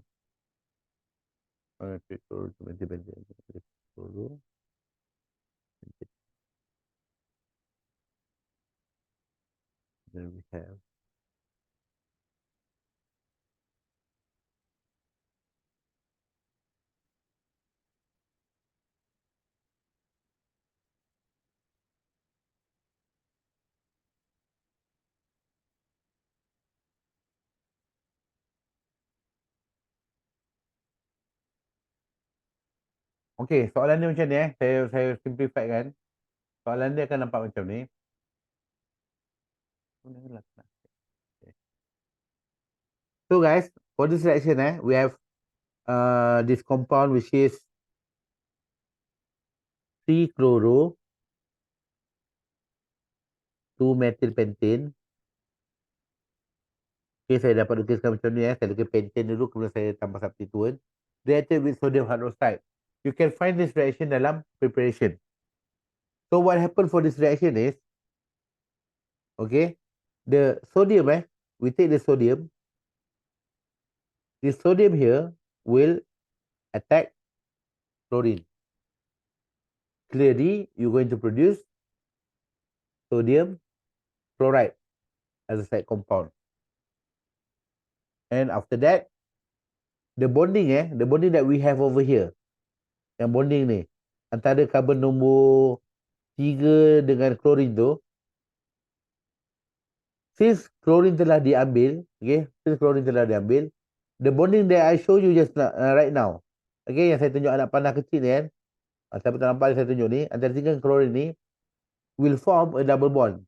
Then we have okey, soalan dia macam ni saya simplify kan. Soalan dia akan nampak macam ni. So guys, for this reaction we have this compound which is 3-chloro 2-methylpentane. Okay, saya dapat lukiskan macam ni saya lukis pentane dulu, kemudian saya tambah substituent. Reacted with sodium hydroxide. You can find this reaction dalam preparation. So what happened for this reaction is, okay, the sodium we take the sodium. This sodium here will attack chlorine. Clearly, you're going to produce sodium chloride as a side compound. And after that, the bonding that we have over here, yang bonding ni, antara karbon nombor 3 dengan klorin tu, since chlorine telah diambil, the bonding that I show you just right now, okay, yang saya tunjuk anak panah kecil ni kan, siapa tak nampak saya tunjuk ni, antara 3 klorin ni will form a double bond.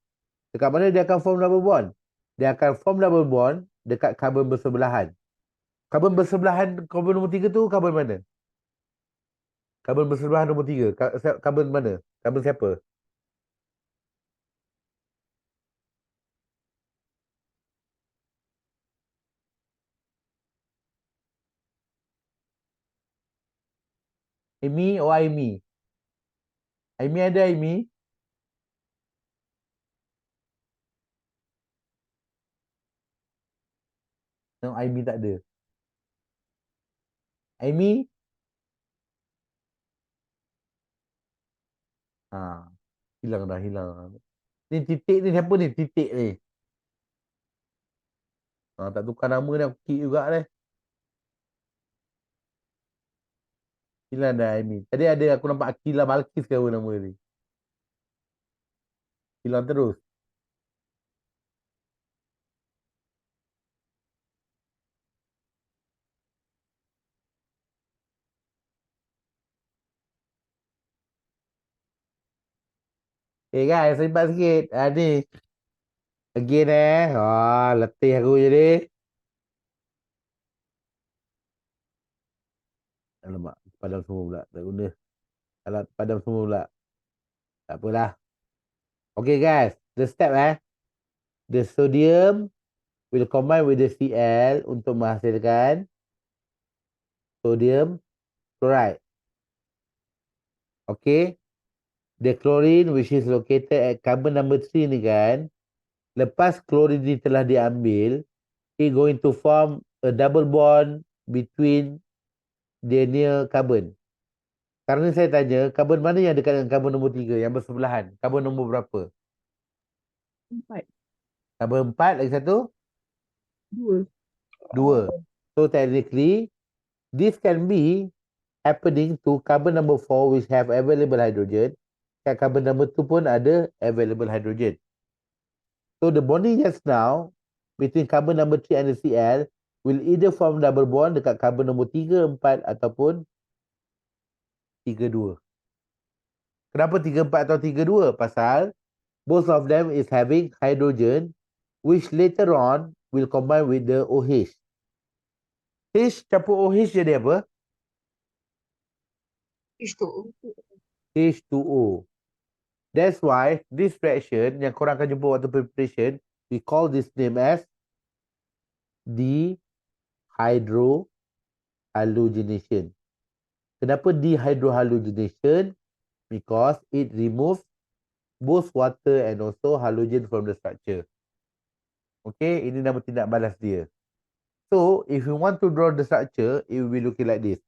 Dekat mana dia akan form double bond? Dia akan form double bond dekat karbon bersebelahan. Karbon bersebelahan, karbon nombor 3 tu karbon mana? Karbon bersebelahan nombor 3. Karbon mana? Karbon siapa? Amy or Amy? Amy ada Amy? No, Amy tak ada. Amy? Hilang dah, hilang. Ni titik ni siapa ni? Titik ni. Tak tukar nama ni aku kick juga ni. Hilang dah Amy. Tadi ada aku nampak Akila Balkis ke apa nama ni. Hilang terus. Guys, simpan sikit. Ni. Again letih aku jadi. Alamak, padam semua pula. Tak guna. Alat padam semua pula. Tak apalah. Okay guys, the step the sodium will combine with the Cl untuk menghasilkan sodium chloride. Okay. The chlorine which is located at carbon number 3 ni kan, lepas chlorine ni telah diambil, it going to form a double bond between the near carbon. Sekarang ni saya tanya, karbon mana yang dekat dengan karbon nombor 3 yang bersebelahan? Karbon nombor berapa? 4. Karbon 4 lagi satu? 2. 2. So technically, this can be happening to carbon number 4 which have available hydrogen. Kat carbon number 2 pun ada available hydrogen. So the bonding just now between carbon number 3 and the Cl will either form double bond dekat carbon nombor 3, 4 ataupun 3, 2. Kenapa 3, 4 atau 3, 2? Pasal both of them is having hydrogen which later on will combine with the OH. H campur OH jadi apa? H2O. H2O. That's why this reaction yang korang akan jumpa waktu preparation, we call this name as dehydrohalogenation. Kenapa dehydrohalogenation? Because it removes both water and also halogen from the structure. Okay, ini nama tindak balas dia. So, if you want to draw the structure, it will be looking like this.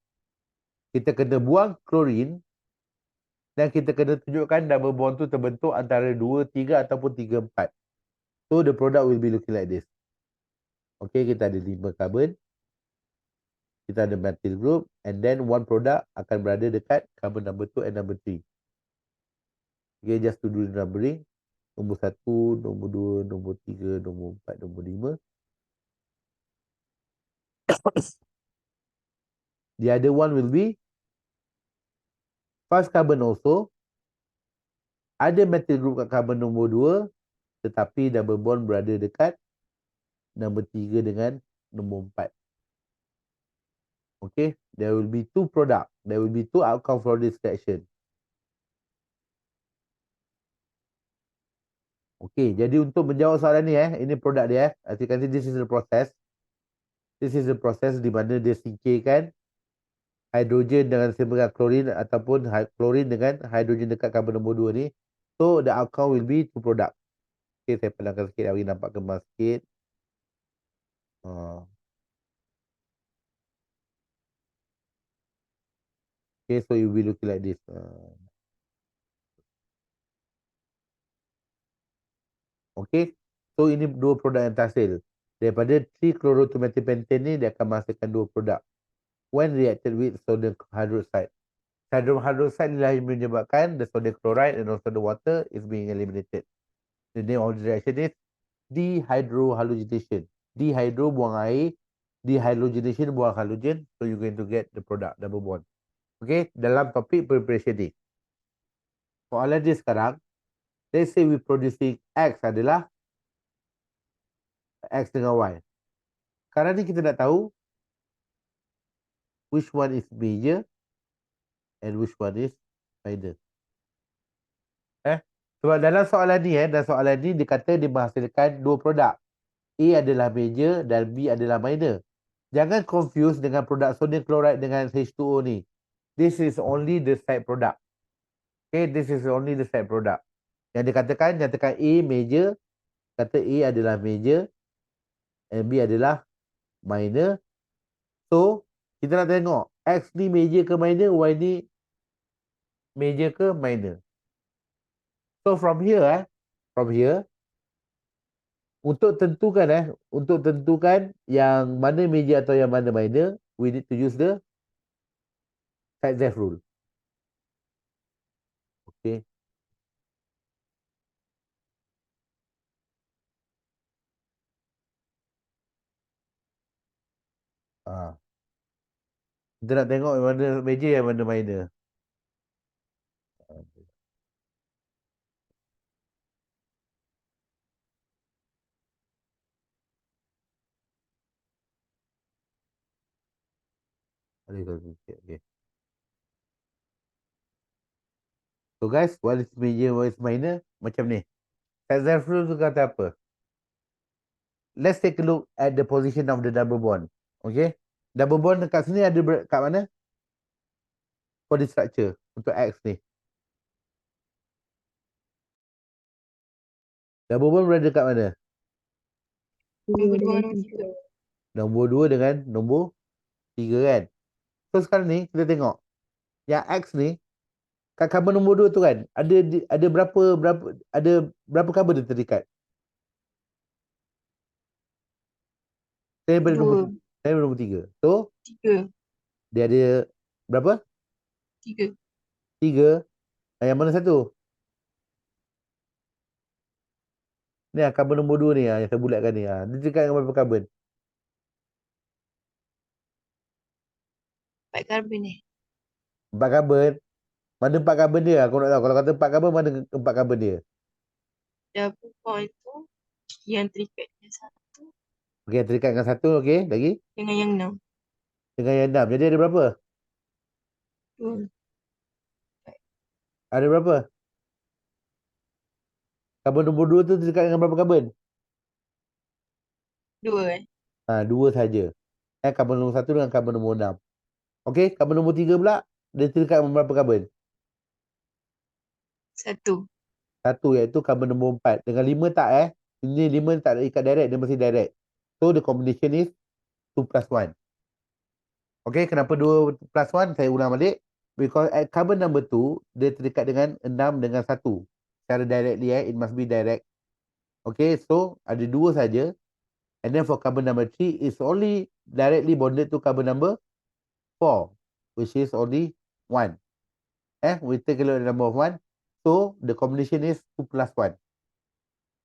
Kita kena buang klorin dan kita kena tunjukkan double bond tu terbentuk antara 2, 3 ataupun 3, 4. So, the product will be looking like this. Okay, kita ada 5 carbon. Kita ada methyl group and then one product akan berada dekat carbon number 2 and number 3. Okay, just to do the numbering. Nombor 1, nombor 2, nombor 3, nombor 4, nombor 5. The other one will be first carbon also. Ada methyl group kat carbon nombor 2 tetapi double bond berada dekat nombor 3 dengan nombor 4. Okay, there will be 2 product. There will be 2 outcome for this reaction. Okay, jadi untuk menjawab soalan ni ini produk dia as you can see, this is the process. This is the process di mana dia singkirkan hidrogen dengan sembungan klorin ataupun klorin dengan hidrogen dekat carbon nombor 2 ni. So the outcome will be 2 product. Okay, saya pedangkan sikit bagi nampak kemas sikit. Okay, so it will be looking like this. Okay, so ini 2 produk yang terhasil. Daripada 3-chloro-2-methylpentane ni dia akan menghasilkan 2 produk when reacted with sodium hydroxide. Sodium hydroxide inilah yang menyebabkan the sodium chloride and also the water is being eliminated. The name of the reaction is dehydrohalogenation. Dehydro buang air, dehydrogenation buang halogen, so you're going to get the product double bond. Okay, dalam topik preparation ni. Soalan dia sekarang, let's say we producing X adalah X dengan Y. Sekarang ni kita nak tahu which one is major and which one is minor. Sebab dalam soalan ni, dia kata dia menghasilkan 2 produk. A adalah major dan B adalah minor. Jangan confuse dengan produk sodium chloride dengan H2O ni. This is only the side product. Okay, this is only the side product. Yang dikatakan, nyatakan A major, kata A adalah major and B adalah minor. So, kita nak tengok X ni major ke minor, Y ni major ke minor. So from here, untuk tentukan yang mana major atau yang mana minor, we need to use the Kaitzek rule. Okay. Kita nak tengok yang mana major, yang mana minor. Okay. So guys, what is major, what is minor? Macam ni. Kaitzek rule tu kata apa? Let's take a look at the position of the double bond. Okay. Double bond dekat sini ada kat mana? For the structure. Untuk X ni. Double bond berada dekat mana? Nombor 2 nombor 3. Nombor 2 dengan nombor 3 kan. So sekarang ni kita tengok. Yang X ni kat carbon nombor 2 tu kan, ada berapa carbon dia terikat? Saya beri nombor 3. So 3. dia ada berapa? 3. 3. Yang mana satu? Ni karbon nombor 2 ni yang saya bulatkan ni. Dia terikat dengan berapa karbon? 4 karbon eh. 4 karbon. Mana 4 karbon dia? Aku nak tahu. Kalau kata 4 karbon, mana 4 karbon dia? Double bond tu yang terikat dengan satu Okey, terikat dengan 1. Okey, lagi? dengan yang 6. Dengan yang 6. Jadi ada berapa? 2. Ada berapa? Karbon nombor 2 tu terikat dengan berapa karbon? 2 eh. 2 saja. Karbon nombor 1 dengan karbon nombor 6. Okey, karbon nombor 3 pula. Dia terikat dengan berapa karbon? 1. 1 iaitu karbon nombor 4. Dengan 5 tak Ini 5 tak ikat direct, dia masih direct. So the combination is 2 plus 1. Okay, kenapa 2 plus 1? Saya ulang balik. Because at carbon number 2, dia terikat dengan 6 dengan 1. Secara directly, it must be direct. Okay, so ada 2 saja. And then for carbon number 3, it's only directly bonded to carbon number 4, which is only 1. We take a look at the number of 1. So, the combination is 2 plus 1.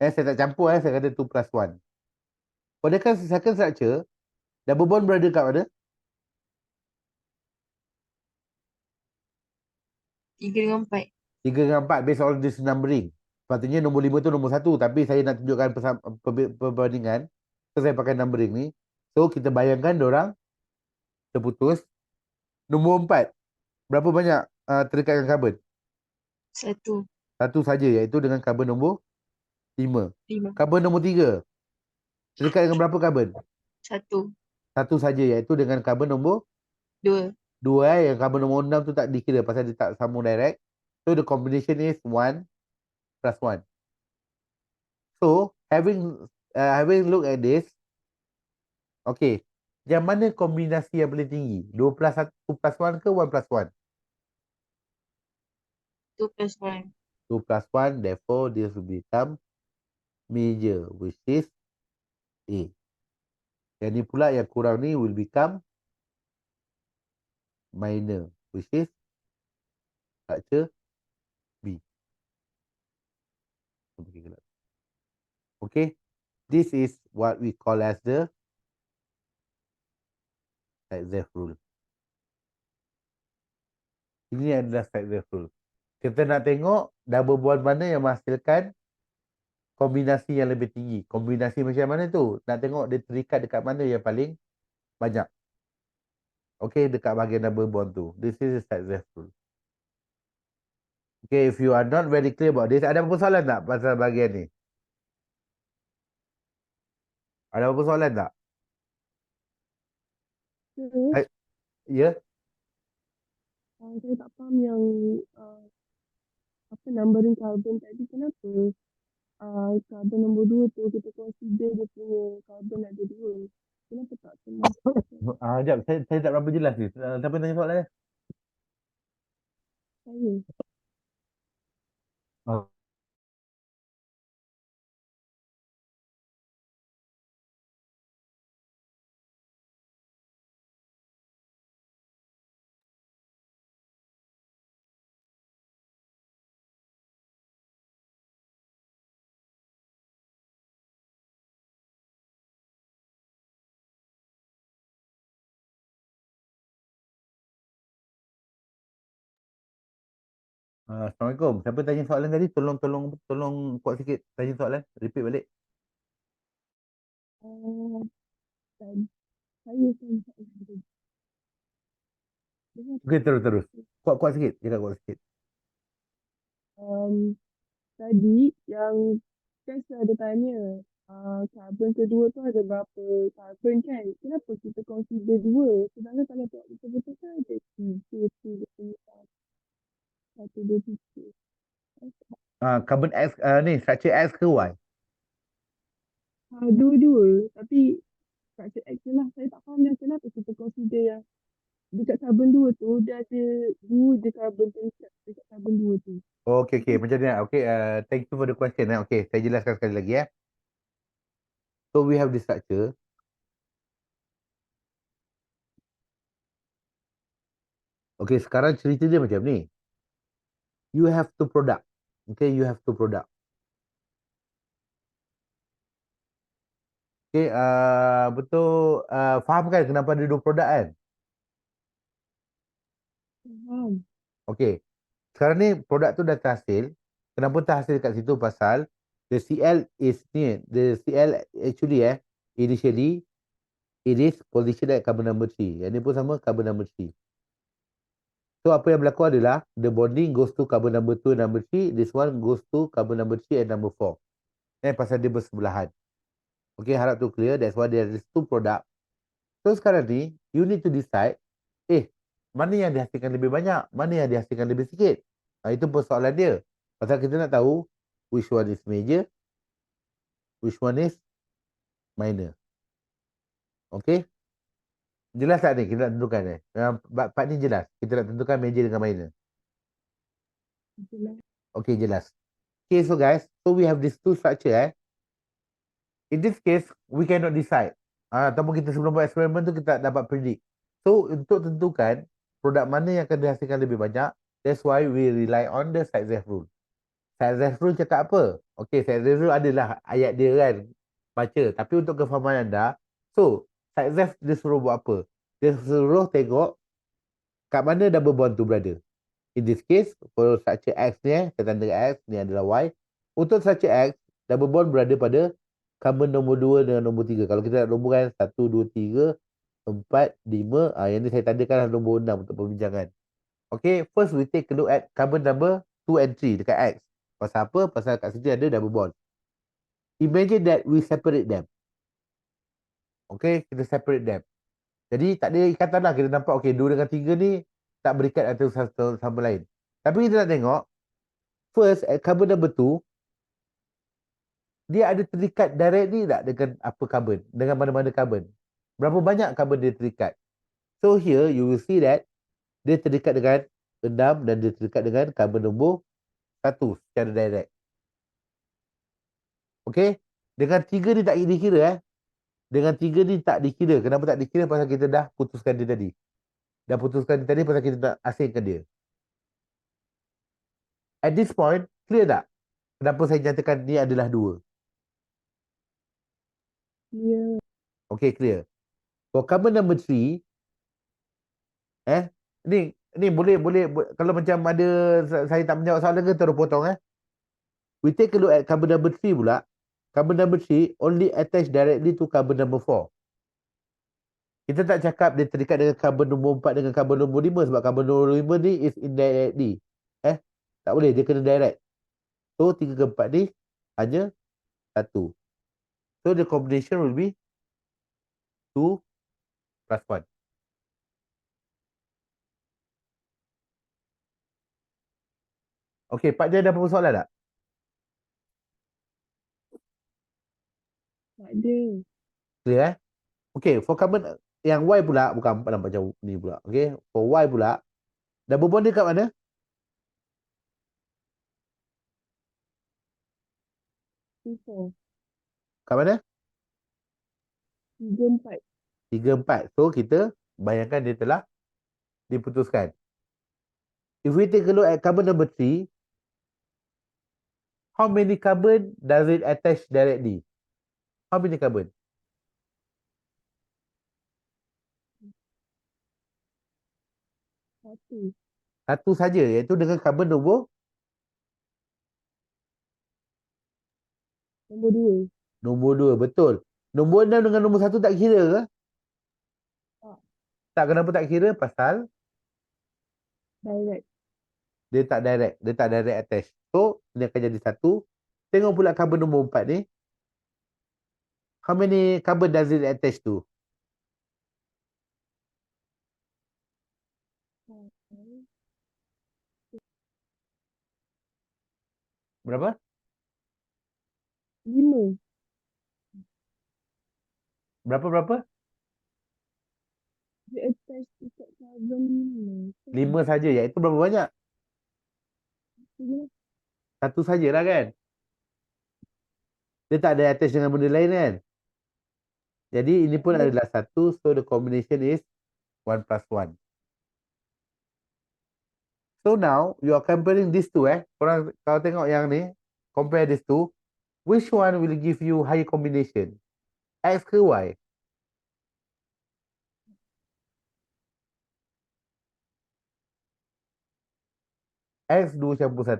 Saya tak campur, saya kata 2 plus 1. Pada second structure, double bond berada kat mana? 3 dengan 4. 3 dengan 4 based on this numbering. Sepatutnya nombor 5 tu nombor 1. Tapi saya nak tunjukkan perbandingan. So, saya pakai numbering ni. So, kita bayangkan diorang terputus. Nombor 4. Berapa banyak terikat dengan karbon? 1. 1 saja, iaitu dengan karbon nombor 5. 5. Karbon nombor 3. Terikat dengan berapa karbon? 1. 1 saja, iaitu dengan karbon nombor 2. 2. Yang karbon nombor 6 tu tak dikira pasal dia tak sambung direct. So, the combination is 1 plus 1. So, having look at this, okay, yang mana kombinasi yang paling tinggi? 2 plus 1 ke 1 plus 1? 2 plus 1. 2 plus 1, therefore this will become major, which is A. Yang ni pula yang kurang ni will become minor, which is structure B. Okay, this is what we call as the Side-Zeff rule. Ini adalah Side-Zeff rule. Kita nak tengok double bond mana yang menghasilkan kombinasi yang lebih tinggi. Kombinasi macam mana tu? Nak tengok dia terikat dekat mana yang paling banyak. Okay, dekat bahagian double bond tu. This is the Side-Zeff rule. Okay, if you are not very clear about this, ada apa soalan tak pasal bahagian ni? Ada apa soalan tak? Terus, Ya? saya tak faham yang numbering carbon tadi. Kenapa carbon nombor 2 tu kita consider dia punya carbon ada 2. Kenapa tak semua? Sekejap, saya tak berapa jelas ni. Siapa tanya soalan ni? Saya. Oh. Assalamualaikum. Siapa tanya soalan tadi? Tolong kuat sikit tanya soalan. Repeat balik. Dan saya Okey, terus. Kuat sikit. Cakap kuat sikit. tadi yang kan saya ada tanya karbon kedua tu ada berapa karbon kan? Kenapa kita consider 2? Sedangkan kalau tengok betul-betul kan ada 3 tu dia punya 1, 2, 3. Carbon X ni structure X ke Y? Dua-dua. Tapi structure X je lah. Saya tak faham yang kenapa kita consider yang dekat karbon 2 tu dia ada 2 je karbon terikat dekat karbon 2 tu. Okey. Macam ni. Okey, thank you for the question. Okey, saya jelaskan sekali lagi So we have this structure. Okey, sekarang cerita dia macam ni. You have two product. Okay, you have two product. Okay, betul. Faham kan kenapa ada dua produk kan? Faham. Okay. Sekarang ni produk tu dah terhasil. Kenapa terhasil kat situ? Pasal the CL is ni. The CL actually initially it is positioned at carbon number 3. Yang ni pun sama carbon number 3. So apa yang berlaku adalah the bonding goes to carbon number 2 and number 3. This one goes to carbon number 3 and number 4. Pasal dia bersebelahan. Okay, harap tu clear. That's why there is two product. So sekarang ni you need to decide mana yang dihasilkan lebih banyak, mana yang dihasilkan lebih sikit. Itu persoalan dia. Pasal kita nak tahu which one is major, which one is minor. Okay? Jelas tak ni? Kita nak tentukan part ni jelas. Kita nak tentukan major dengan minor. Jelas. Okay, jelas. Okay, so guys, so we have these two structure. In this case, we cannot decide. Ataupun kita sebelum buat eksperimen tu kita dapat predict. So, untuk tentukan produk mana yang akan dihasilkan lebih banyak, that's why we rely on the Side-Zef rule. Side-Zef rule cakap apa? Okay, Side-Zef rule adalah ayat dia kan. Baca. Tapi untuk kefahaman anda, so, Side-Zef dia suruh buat apa? Dia suruh tengok kat mana double bond tu berada. In this case, for structure X ni, saya tanda X, ni adalah Y. Untuk structure X, double bond berada pada carbon nombor 2 dengan nombor 3. Kalau kita nak nombor kan 1, 2, 3, 4, 5. Yang ni saya tandakan nombor 6 untuk perbincangan. Okay, first we take a look at carbon number 2 and 3 dekat X. Pasal apa? Pasal kat situ ada double bond. Imagine that we separate them. Okay, kita separate them. Jadi tak ada ikatan lah. Kita nampak okay, 2 dengan 3 ni tak berikat antara satu sama lain. Tapi kita nak tengok, first at carbon number 2, dia ada terikat directly tak dengan apa carbon? Dengan mana-mana carbon? Berapa banyak carbon dia terikat? So here you will see that dia terikat dengan 6 dan dia terikat dengan carbon nombor 1 secara direct. Okay? Dengan 3 ni tak dikira Dengan 3 ni tak dikira. Kenapa tak dikira? Pasal kita dah putuskan dia tadi. Dah putuskan dia tadi pasal kita nak asingkan dia. At this point, clear tak? Kenapa saya nyatakan ni adalah 2? Ya. Okay, clear. For carbon number 3, ni boleh kalau macam ada saya tak menjawab soalan ke terus potong We take a look at carbon number 3 pula. Carbon number 3 only attach directly to carbon number 4. Kita tak cakap dia terikat dengan carbon nombor 4 dengan carbon nombor 5 sebab carbon nombor 5 ni is indirectly. Tak boleh, dia kena direct. So 3 ke 4 ni hanya 1. So the combination will be 2 plus 1. Okay, Pak Dia ada apa-apa soalan tak? Tak ada. Clear Okay, for carbon yang Y pula, bukan nampak macam ni pula. Okay, for Y pula, double bond dia kat mana? T4. Kat mana? 3, 4. 3, 4. So, kita bayangkan dia telah diputuskan. If we take a look at carbon number 3, how many carbon does it attach directly? How many carbon? 1. 1 saja, iaitu dengan carbon nombor Nombor 2. nombor 2. Betul. Nombor 6 dengan nombor 1 tak kira ke? Tak. Tak, kenapa tak kira? Pasal Direct. dia tak direct attach. So, ini akan jadi 1. Tengok pula carbon nombor 4 ni. How many carbon does it attach to? Berapa? 5. Berapa? Dia attach dekat carbon 5. 5 saja, iaitu berapa banyak? 1 sajalah kan? Dia tak ada attach dengan benda lain kan? Jadi ini pun adalah 1. So the combination is 1 plus 1. So now you are comparing these two Korang kalau tengok yang ni, compare these two, which one will give you higher combination? X ke Y? X 2 campur 1,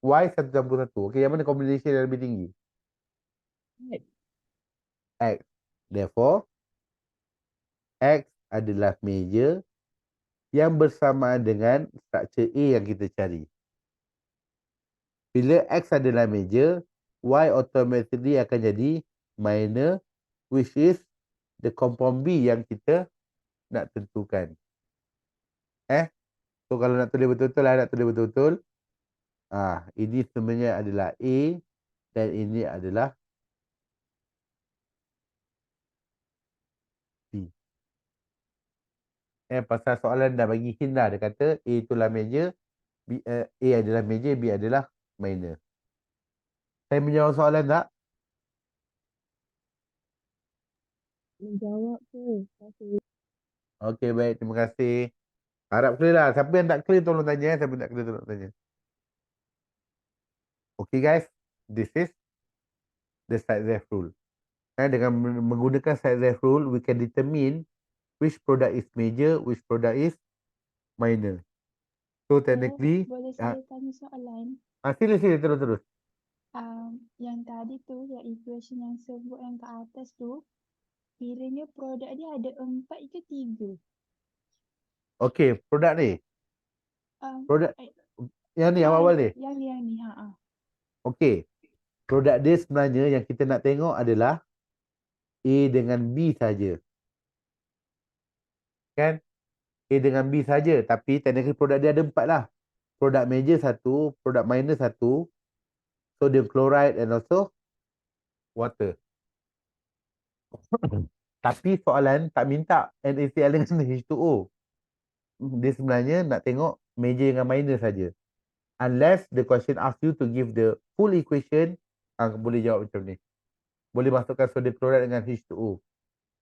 Y 1 campur 1. Okey, yang mana combination yang lebih tinggi? X. X. Therefore, X adalah meja yang bersamaan dengan struktur A yang kita cari. Bila X adalah meja, Y automatically akan jadi minor, which is the compound B yang kita nak tentukan. So kalau nak tulis betul-betul, ini sebenarnya adalah A dan ini adalah B. Pasal soalan dah bagi hint dah. Dia kata A itulah meja, A adalah meja, B adalah minor. Saya menjawab soalan tak? Menjawab ke? Pasal Okey, baik. Terima kasih. Harap clear lah. Siapa yang tak clear tolong tanya. Siapa yang tak clear tolong tanya. Okay guys. This is the Size-F rule. Dengan menggunakan Size-F rule, we can determine which product is major, which product is minor. So technically, Boleh saya tanya soalan? sila terus. Yang tadi tu, yang equation yang sebut yang ke atas tu, kiranya produk dia ada 4 ke 3? Okay, produk ni. Produk yang ni, yang awal ni. Yang ni, Okay. Produk dia sebenarnya yang kita nak tengok adalah A dengan B saja. Kan? A dengan B saja. Tapi technically produk dia ada 4 lah. Produk major 1, produk minor 1, sodium chloride and also water. Tapi soalan tak minta NaCl dengan H2O. Dia sebenarnya nak tengok major dengan minor saja. Unless the question ask you to give the full equation, boleh jawab macam ni. Boleh masukkan sodium chloride dengan H2O.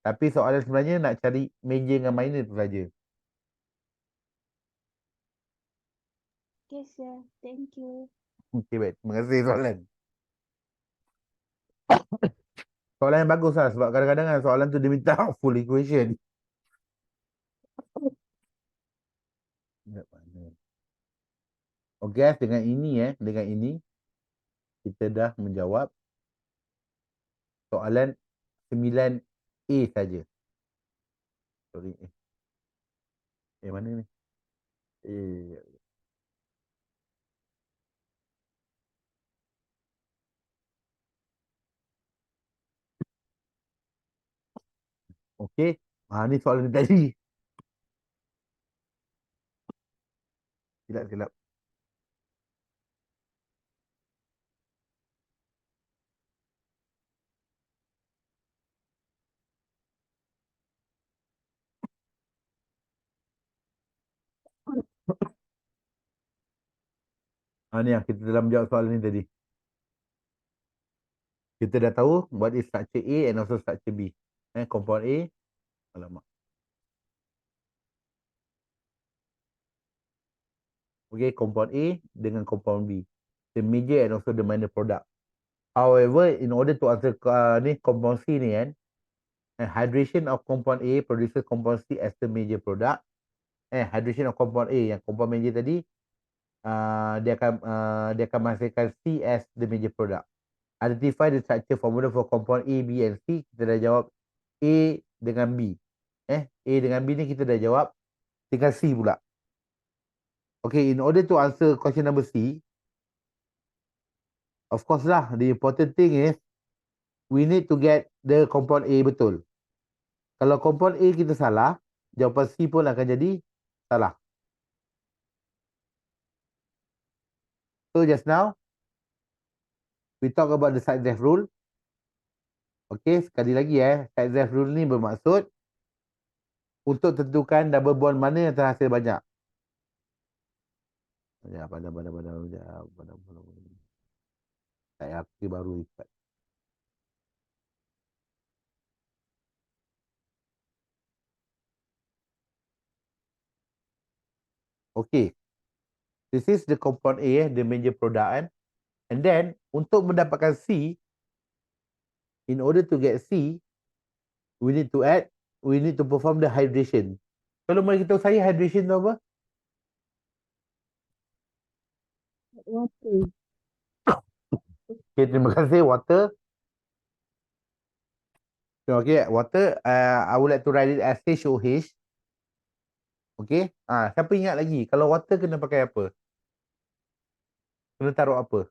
Tapi soalan sebenarnya nak cari major dengan minor tu saja. Okay sir, thank you. Okay, baik. Terima kasih soalan. Soalan yang bagus lah. Sebab kadang-kadang kan soalan tu dia minta full equation. Okay, dengan ini kita dah menjawab soalan 9A saja. Sorry. Mana ni? Okay. Ni soalan ni tadi. Silap. Ni yang kita dalam menjawab soalan ni tadi. Kita dah tahu what is structure A and also structure B. Compound A. Alamak. Okay, compound A dengan compound B. The major and also the minor product. However, in order to answer compound C ni kan, hydration of compound A produces compound C as the major product. Hydration of compound A yang compound major tadi, dia akan menghasilkan C as the major product. Identify the structure formula for compound A, B and C. Kita dah jawab A dengan B. A dengan B ni kita dah jawab. Tinggal C pula. Okay, in order to answer question number C, of course lah, the important thing is we need to get the compound A betul. Kalau compound A kita salah, jawapan C pun akan jadi salah. So just now, we talk about the Size-F rule. Okay, sekali lagi Size-F rule ni bermaksud untuk tentukan double bond mana yang terhasil banyak. Pada. Saya api baru ikat. Okay. This is the compound A, the major product. And then, untuk mendapatkan C, In order to get C, we need to perform the hydration. Kalau mari kita tahu saya hydration tu apa? Water. Okay, terima kasih water. Okay, water. I would like to write it as HOH. Okay. Siapa ingat lagi? Kalau water kena pakai apa? Kena taruh apa?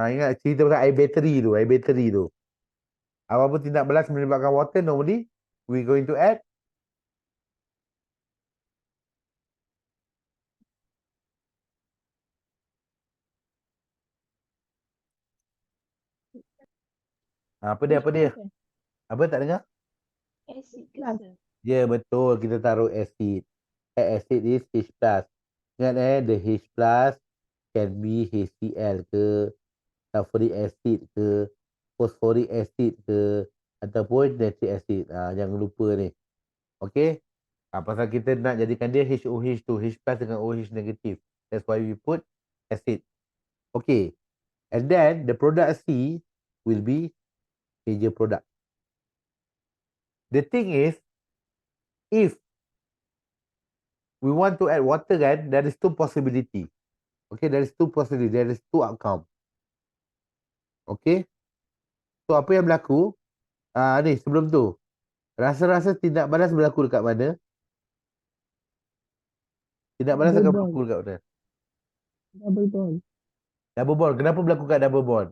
Ingat cerita pasal air bateri tu. Apa-apa tindak balas menyebabkan water, normally we going to add apa dia? Apa tak dengar? Acid ke Plus. sir? Ya, betul. Kita taruh acid. Acid is H+. Ingat the H+ can be HCl ke, sulfuric acid ke, phosphoric acid ke, ataupun nitric acid. Jangan lupa ni. Okay. Pasal kita nak jadikan dia HOH tu, H+ dengan OH negatif. That's why we put acid. Okay. And then the product C will be major product. The thing is, if we want to add water kan, there is two possibility. Okay, there is two possibility. There is two outcome. Okay. So apa yang berlaku? Ni sebelum tu. Rasa-rasa tindak balas berlaku dekat mana? Tindak balas akan Double berlaku bond. dekat mana? Double bond. Double bond. Kenapa berlaku kat double bond?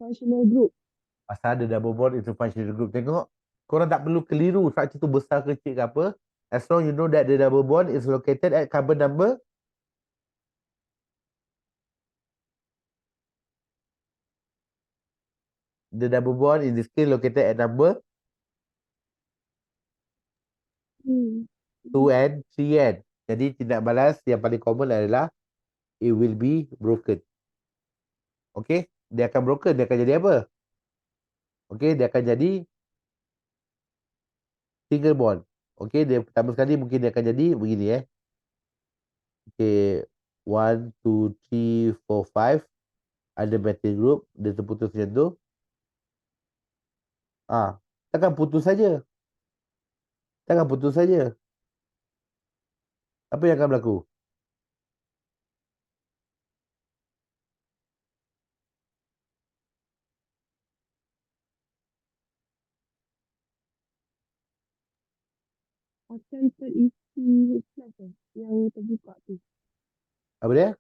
Functional group. Pasal ada double bond itu functional group. Tengok. Korang tak perlu keliru structure tu besar kecil ke apa. As long you know that the double bond is located at carbon number. The double bond in this case located at number 2 and 3 and. Jadi tindak balas yang paling common adalah it will be broken. Okay. Dia akan broken. Dia akan jadi apa? Okay. Dia akan jadi single bond. Okay. Dia pertama sekali mungkin dia akan jadi begini Okay. 1, 2, 3, 4, 5. Ada methyl group. Dia terputus macam tu. Takkan putus saja. Takkan putus saja. Apa yang akan berlaku? Akan terisi plus yang terbuka tu. Apa dia?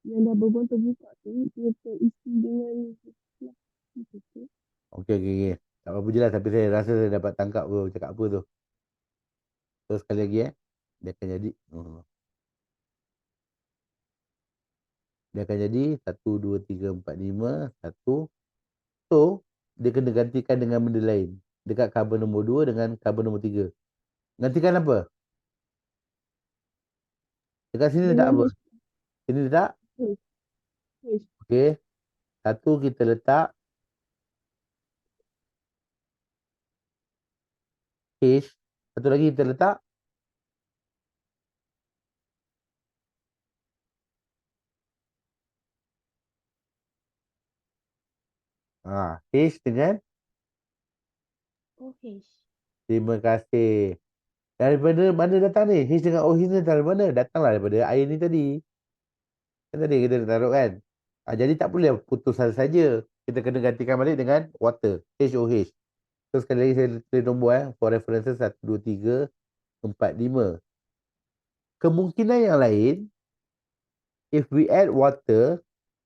Yang double bond terbuka tu, dia terisi dengan plus. Gitu. Okay. Tak apa-apa je lah. Tapi saya rasa saya dapat tangkap cakap apa tu. So sekali lagi dia akan jadi dia akan jadi 1, 2, 3, 4, 5 1. So dia kena gantikan dengan benda lain dekat carbon nombor 2 dengan carbon nombor 3. Gantikan apa? Dekat sini letak apa? Sini letak Okay. Satu kita letak H. Satu lagi kita letak H dengan OH. terima kasih. Daripada mana datang ni? H dengan OH ni dari mana? Datanglah daripada air ni tadi. Kan tadi kita taruh kan. Jadi tak boleh putus saja. Kita kena gantikan balik dengan water. HOH. So sekali lagi saya tulis nombor for references 1, 2, 3, 4, 5. Kemungkinan yang lain, if we add water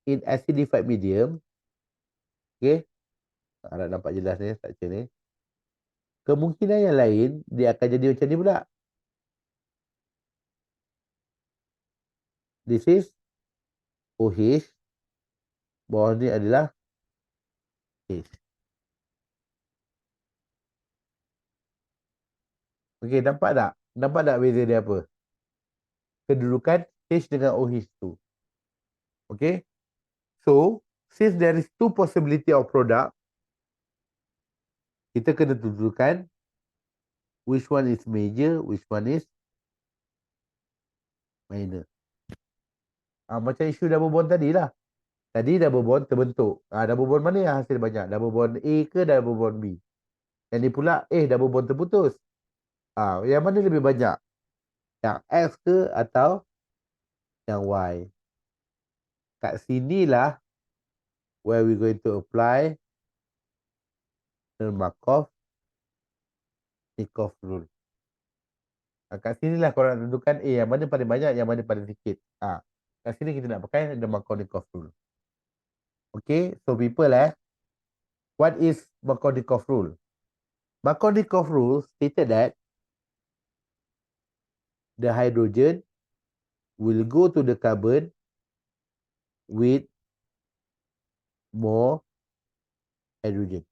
in acidified medium, okay, harap nampak jelas ni structure ni. Kemungkinan yang lain, dia akan jadi macam ni pula. This is OH. Bawah ni adalah H. Okay, nampak tak? Nampak tak beza dia apa? Kedudukan H dengan OH tu. Okay. So, since there is two possibility of product, kita kena tentukan which one is major, which one is Minor. Macam isu double bond tadi lah. Tadi double bond terbentuk. Double bond mana yang hasil banyak? Double bond A ke double bond B? Yang ni pula double bond terputus. Yang mana lebih banyak? Yang X ke atau yang Y? Kat sinilah where we going to apply the Markov-Nikov rule. Kat sinilah korang nak tentukan yang mana paling banyak, yang mana paling sikit. Kat sini kita nak pakai the Markov-Nikov rule. Okay, so people what is Markov-Nikov rule? Markov-Nikov rule stated that the hydrogen will go to the carbon with more hydrogen.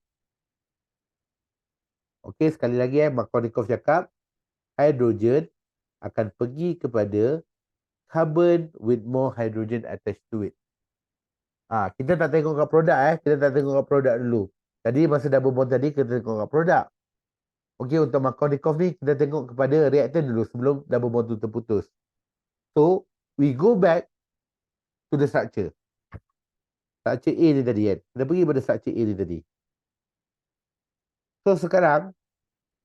Okay, sekali lagi Markov-Nikov cakap hydrogen akan pergi kepada carbon with more hydrogen attached to it. Kita tak tengok kat produk kita tak tengok kat produk dulu. Tadi masa double bond tadi kita tengok kat produk. Okey, untuk Markov-Nikov ni kita tengok kepada reaktan dulu sebelum double bond tu terputus. So, we go back to the structure. Structure A ni tadi kan. Kita pergi pada structure A ni tadi. So, sekarang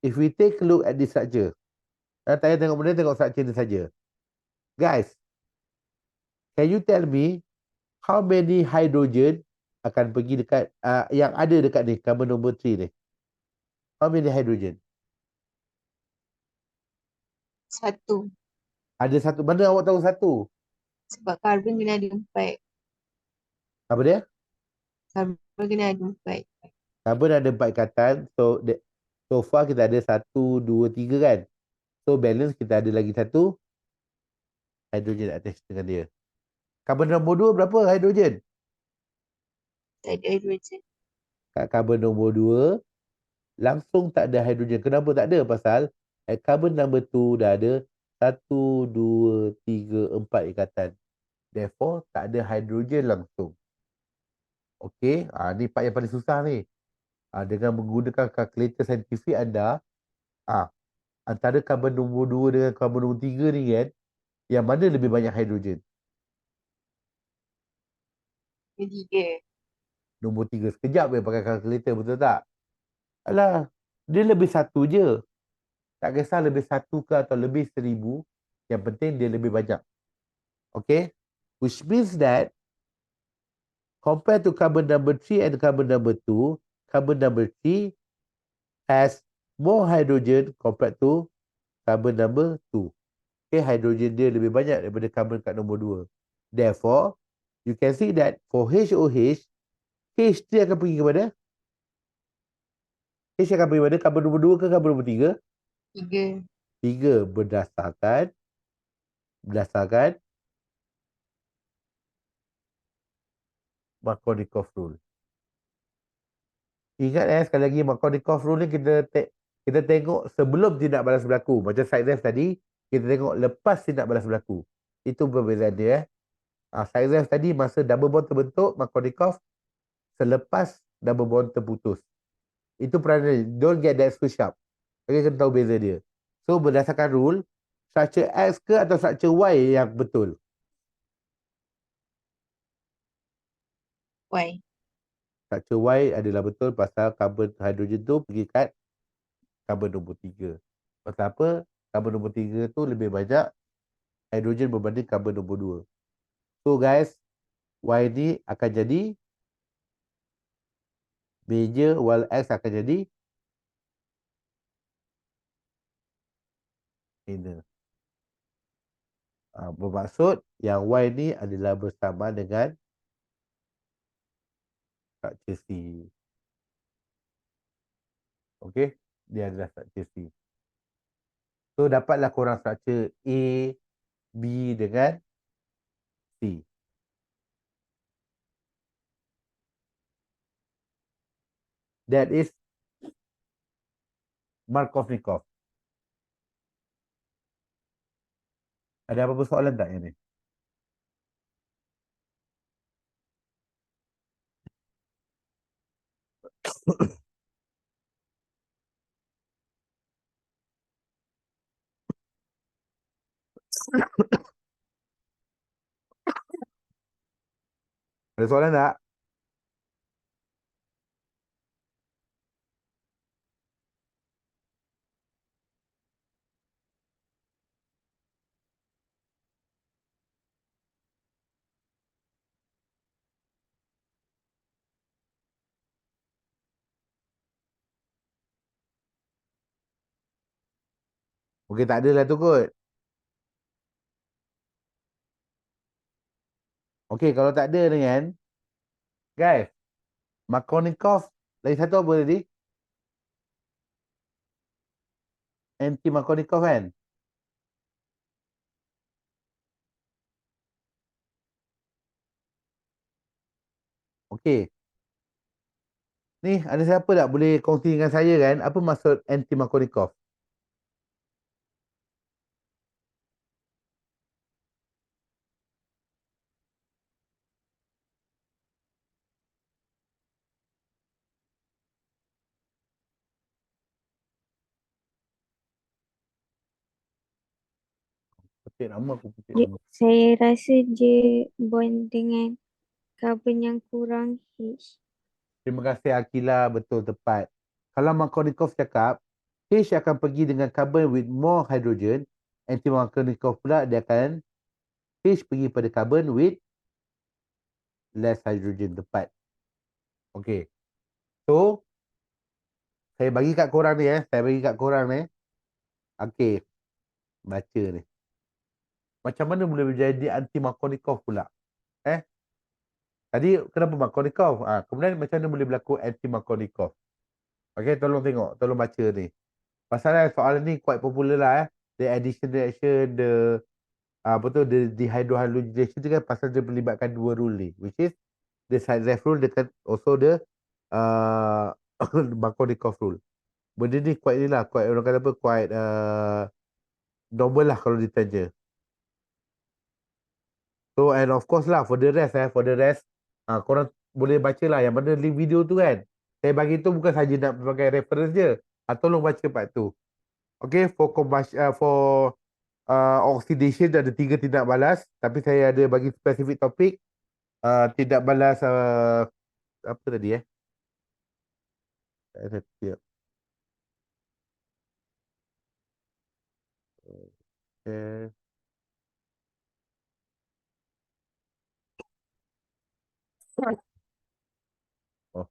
if we take a look at this structure. Tak payah tengok benda, tengok structure ni saja. Guys, can you tell me how many hydrogen akan pergi dekat yang ada dekat ni, carbon number 3 ni? How many hydrogen? 1. Ada satu. Mana awak tahu satu? Sebab karbon kena ada 4. Apa dia? Karbon kena ada 4. Carbon ada 4 ikatan. So far kita ada 1, 2, 3 kan? So balance kita ada lagi satu hydrogen attached dengan dia. Carbon nombor 2 berapa hydrogen? Tak ada hidrogen. Kat carbon nombor 2 langsung tak ada hydrogen. Kenapa tak ada? Pasal at carbon number 2 dah ada 1, 2, 3, 4 ikatan. Therefore tak ada hydrogen langsung. Okey, ni part yang paling susah ni. Dengan menggunakan kalkulator saintifik anda, antara carbon nombor 2 dengan carbon nombor 3 ni kan, yang mana lebih banyak hidrogen? Yang 3. Nombor 3. Sekejap pakai kalkulator, betul tak? Alah, dia lebih satu je. Tak kisah lebih satu ke atau lebih 1000. Yang penting dia lebih banyak. Okay? Which means that compared to carbon number 3 and carbon number 2, carbon number 3 has more hydrogen compared to carbon number 2. Okay, hydrogen dia lebih banyak daripada carbon kat nombor 2. Therefore, you can see that for HOH, H dia akan pergi kepada? H akan pergi kepada carbon nombor 2 ke carbon nombor 3? 3. 3 berdasarkan Markov-Nikov rule. Ingat sekali lagi Markov-Nikov rule ni kita tengok sebelum tindak balas berlaku. Macam side ref tadi, kita tengok lepas tindak balas berlaku. Itu perbezaan dia. Side ref tadi masa double bond terbentuk, Markov-Nikov selepas double bond terputus. Itu peranan dia. Don't get that switch up. Okay, kena tahu beza dia. So, berdasarkan rule, structure X ke atau structure Y yang betul? Y. Structure Y adalah betul pasal carbon hydrogen tu pergi kat carbon nombor 3. Pasal apa? Carbon nombor 3 tu lebih banyak hydrogen berbanding carbon nombor 2. So guys, Y ni akan jadi major while X akan jadi minor. Bermaksud yang Y ni adalah bersama dengan structure C. Okey, dia adalah structure C. So dapatlah korang structure A, B dengan C. That is Markov-Nikov. Ada apa-apa soalan tak yang ni? Ada soalan tak? Okey, tak ada lah tu kot. Okey, kalau tak ada ni kan, guys, Markovnikov, lagi satu apa tadi? Anti-Markovnikov kan? Okey. Ni, ada siapa tak boleh kongsi dengan saya kan, apa maksud anti-Markovnikov? Petik nama aku, petik Dia, nama. saya rasa dia bond dengan carbon yang kurang H. Terima kasih Akila, betul tepat. Kalau Markovnikov cakap, H akan pergi dengan carbon with more hydrogen, anti-Markovnikov pula dia akan H pergi pada carbon with less hydrogen, tepat. Okey. So, saya bagi kat korang ni saya bagi kat korang ni. Okey, baca ni. Macam mana boleh menjadi anti-Markovnikov pula? Tadi kenapa Markovnikov? Kemudian macam mana boleh berlaku anti-Markovnikov? Okey, tolong tengok, tolong baca ni. Pasal soalan ni quite popular lah The addition reaction, the dehydrogenation tu kan pasal dia melibatkan dua rule ni, which is the side ref rule dekat also the Markovnikov rule. Benda ni quite ni lah, quite orang kata apa, quite normal lah kalau ditanya. So and of course lah, for the rest, korang boleh baca lah yang mana link video tu kan. Saya bagi tu bukan saja nak sebagai reference je. Tolong baca part tu. Okay, for oxidation ada 3 tindak balas. Tapi saya ada bagi spesifik topik. Tindak balas apa tadi Okay. Oh.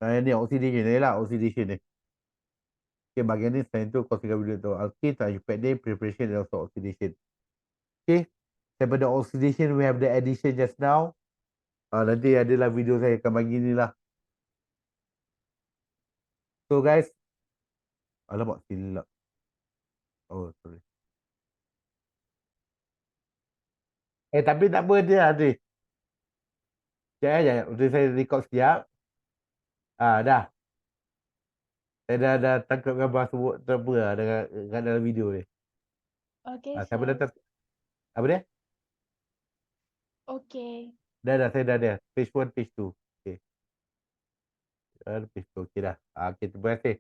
Ni oxidation ni lah, oxidation ni. Okay, bahagian ni selain tu kongsikan video tu. Alkene, tripeptide, preparation and also oxidation. Okay. Daripada oxidation, we have the addition just now. Nanti adalah video saya akan bagi ni lah. So guys. Alamak, silap. Oh, sorry. Tapi tak apa dia ada. Sekejap. Untuk saya record sekejap. Dah. Saya dah tangkap gambar sebut apa lah dengan dalam video ni. Okay, Siapa sir. datang? Apa dia? Okay. Dah. Saya dah. Page 1, page 2. Okay. Page 2. Okay dah. Okay, terima kasih.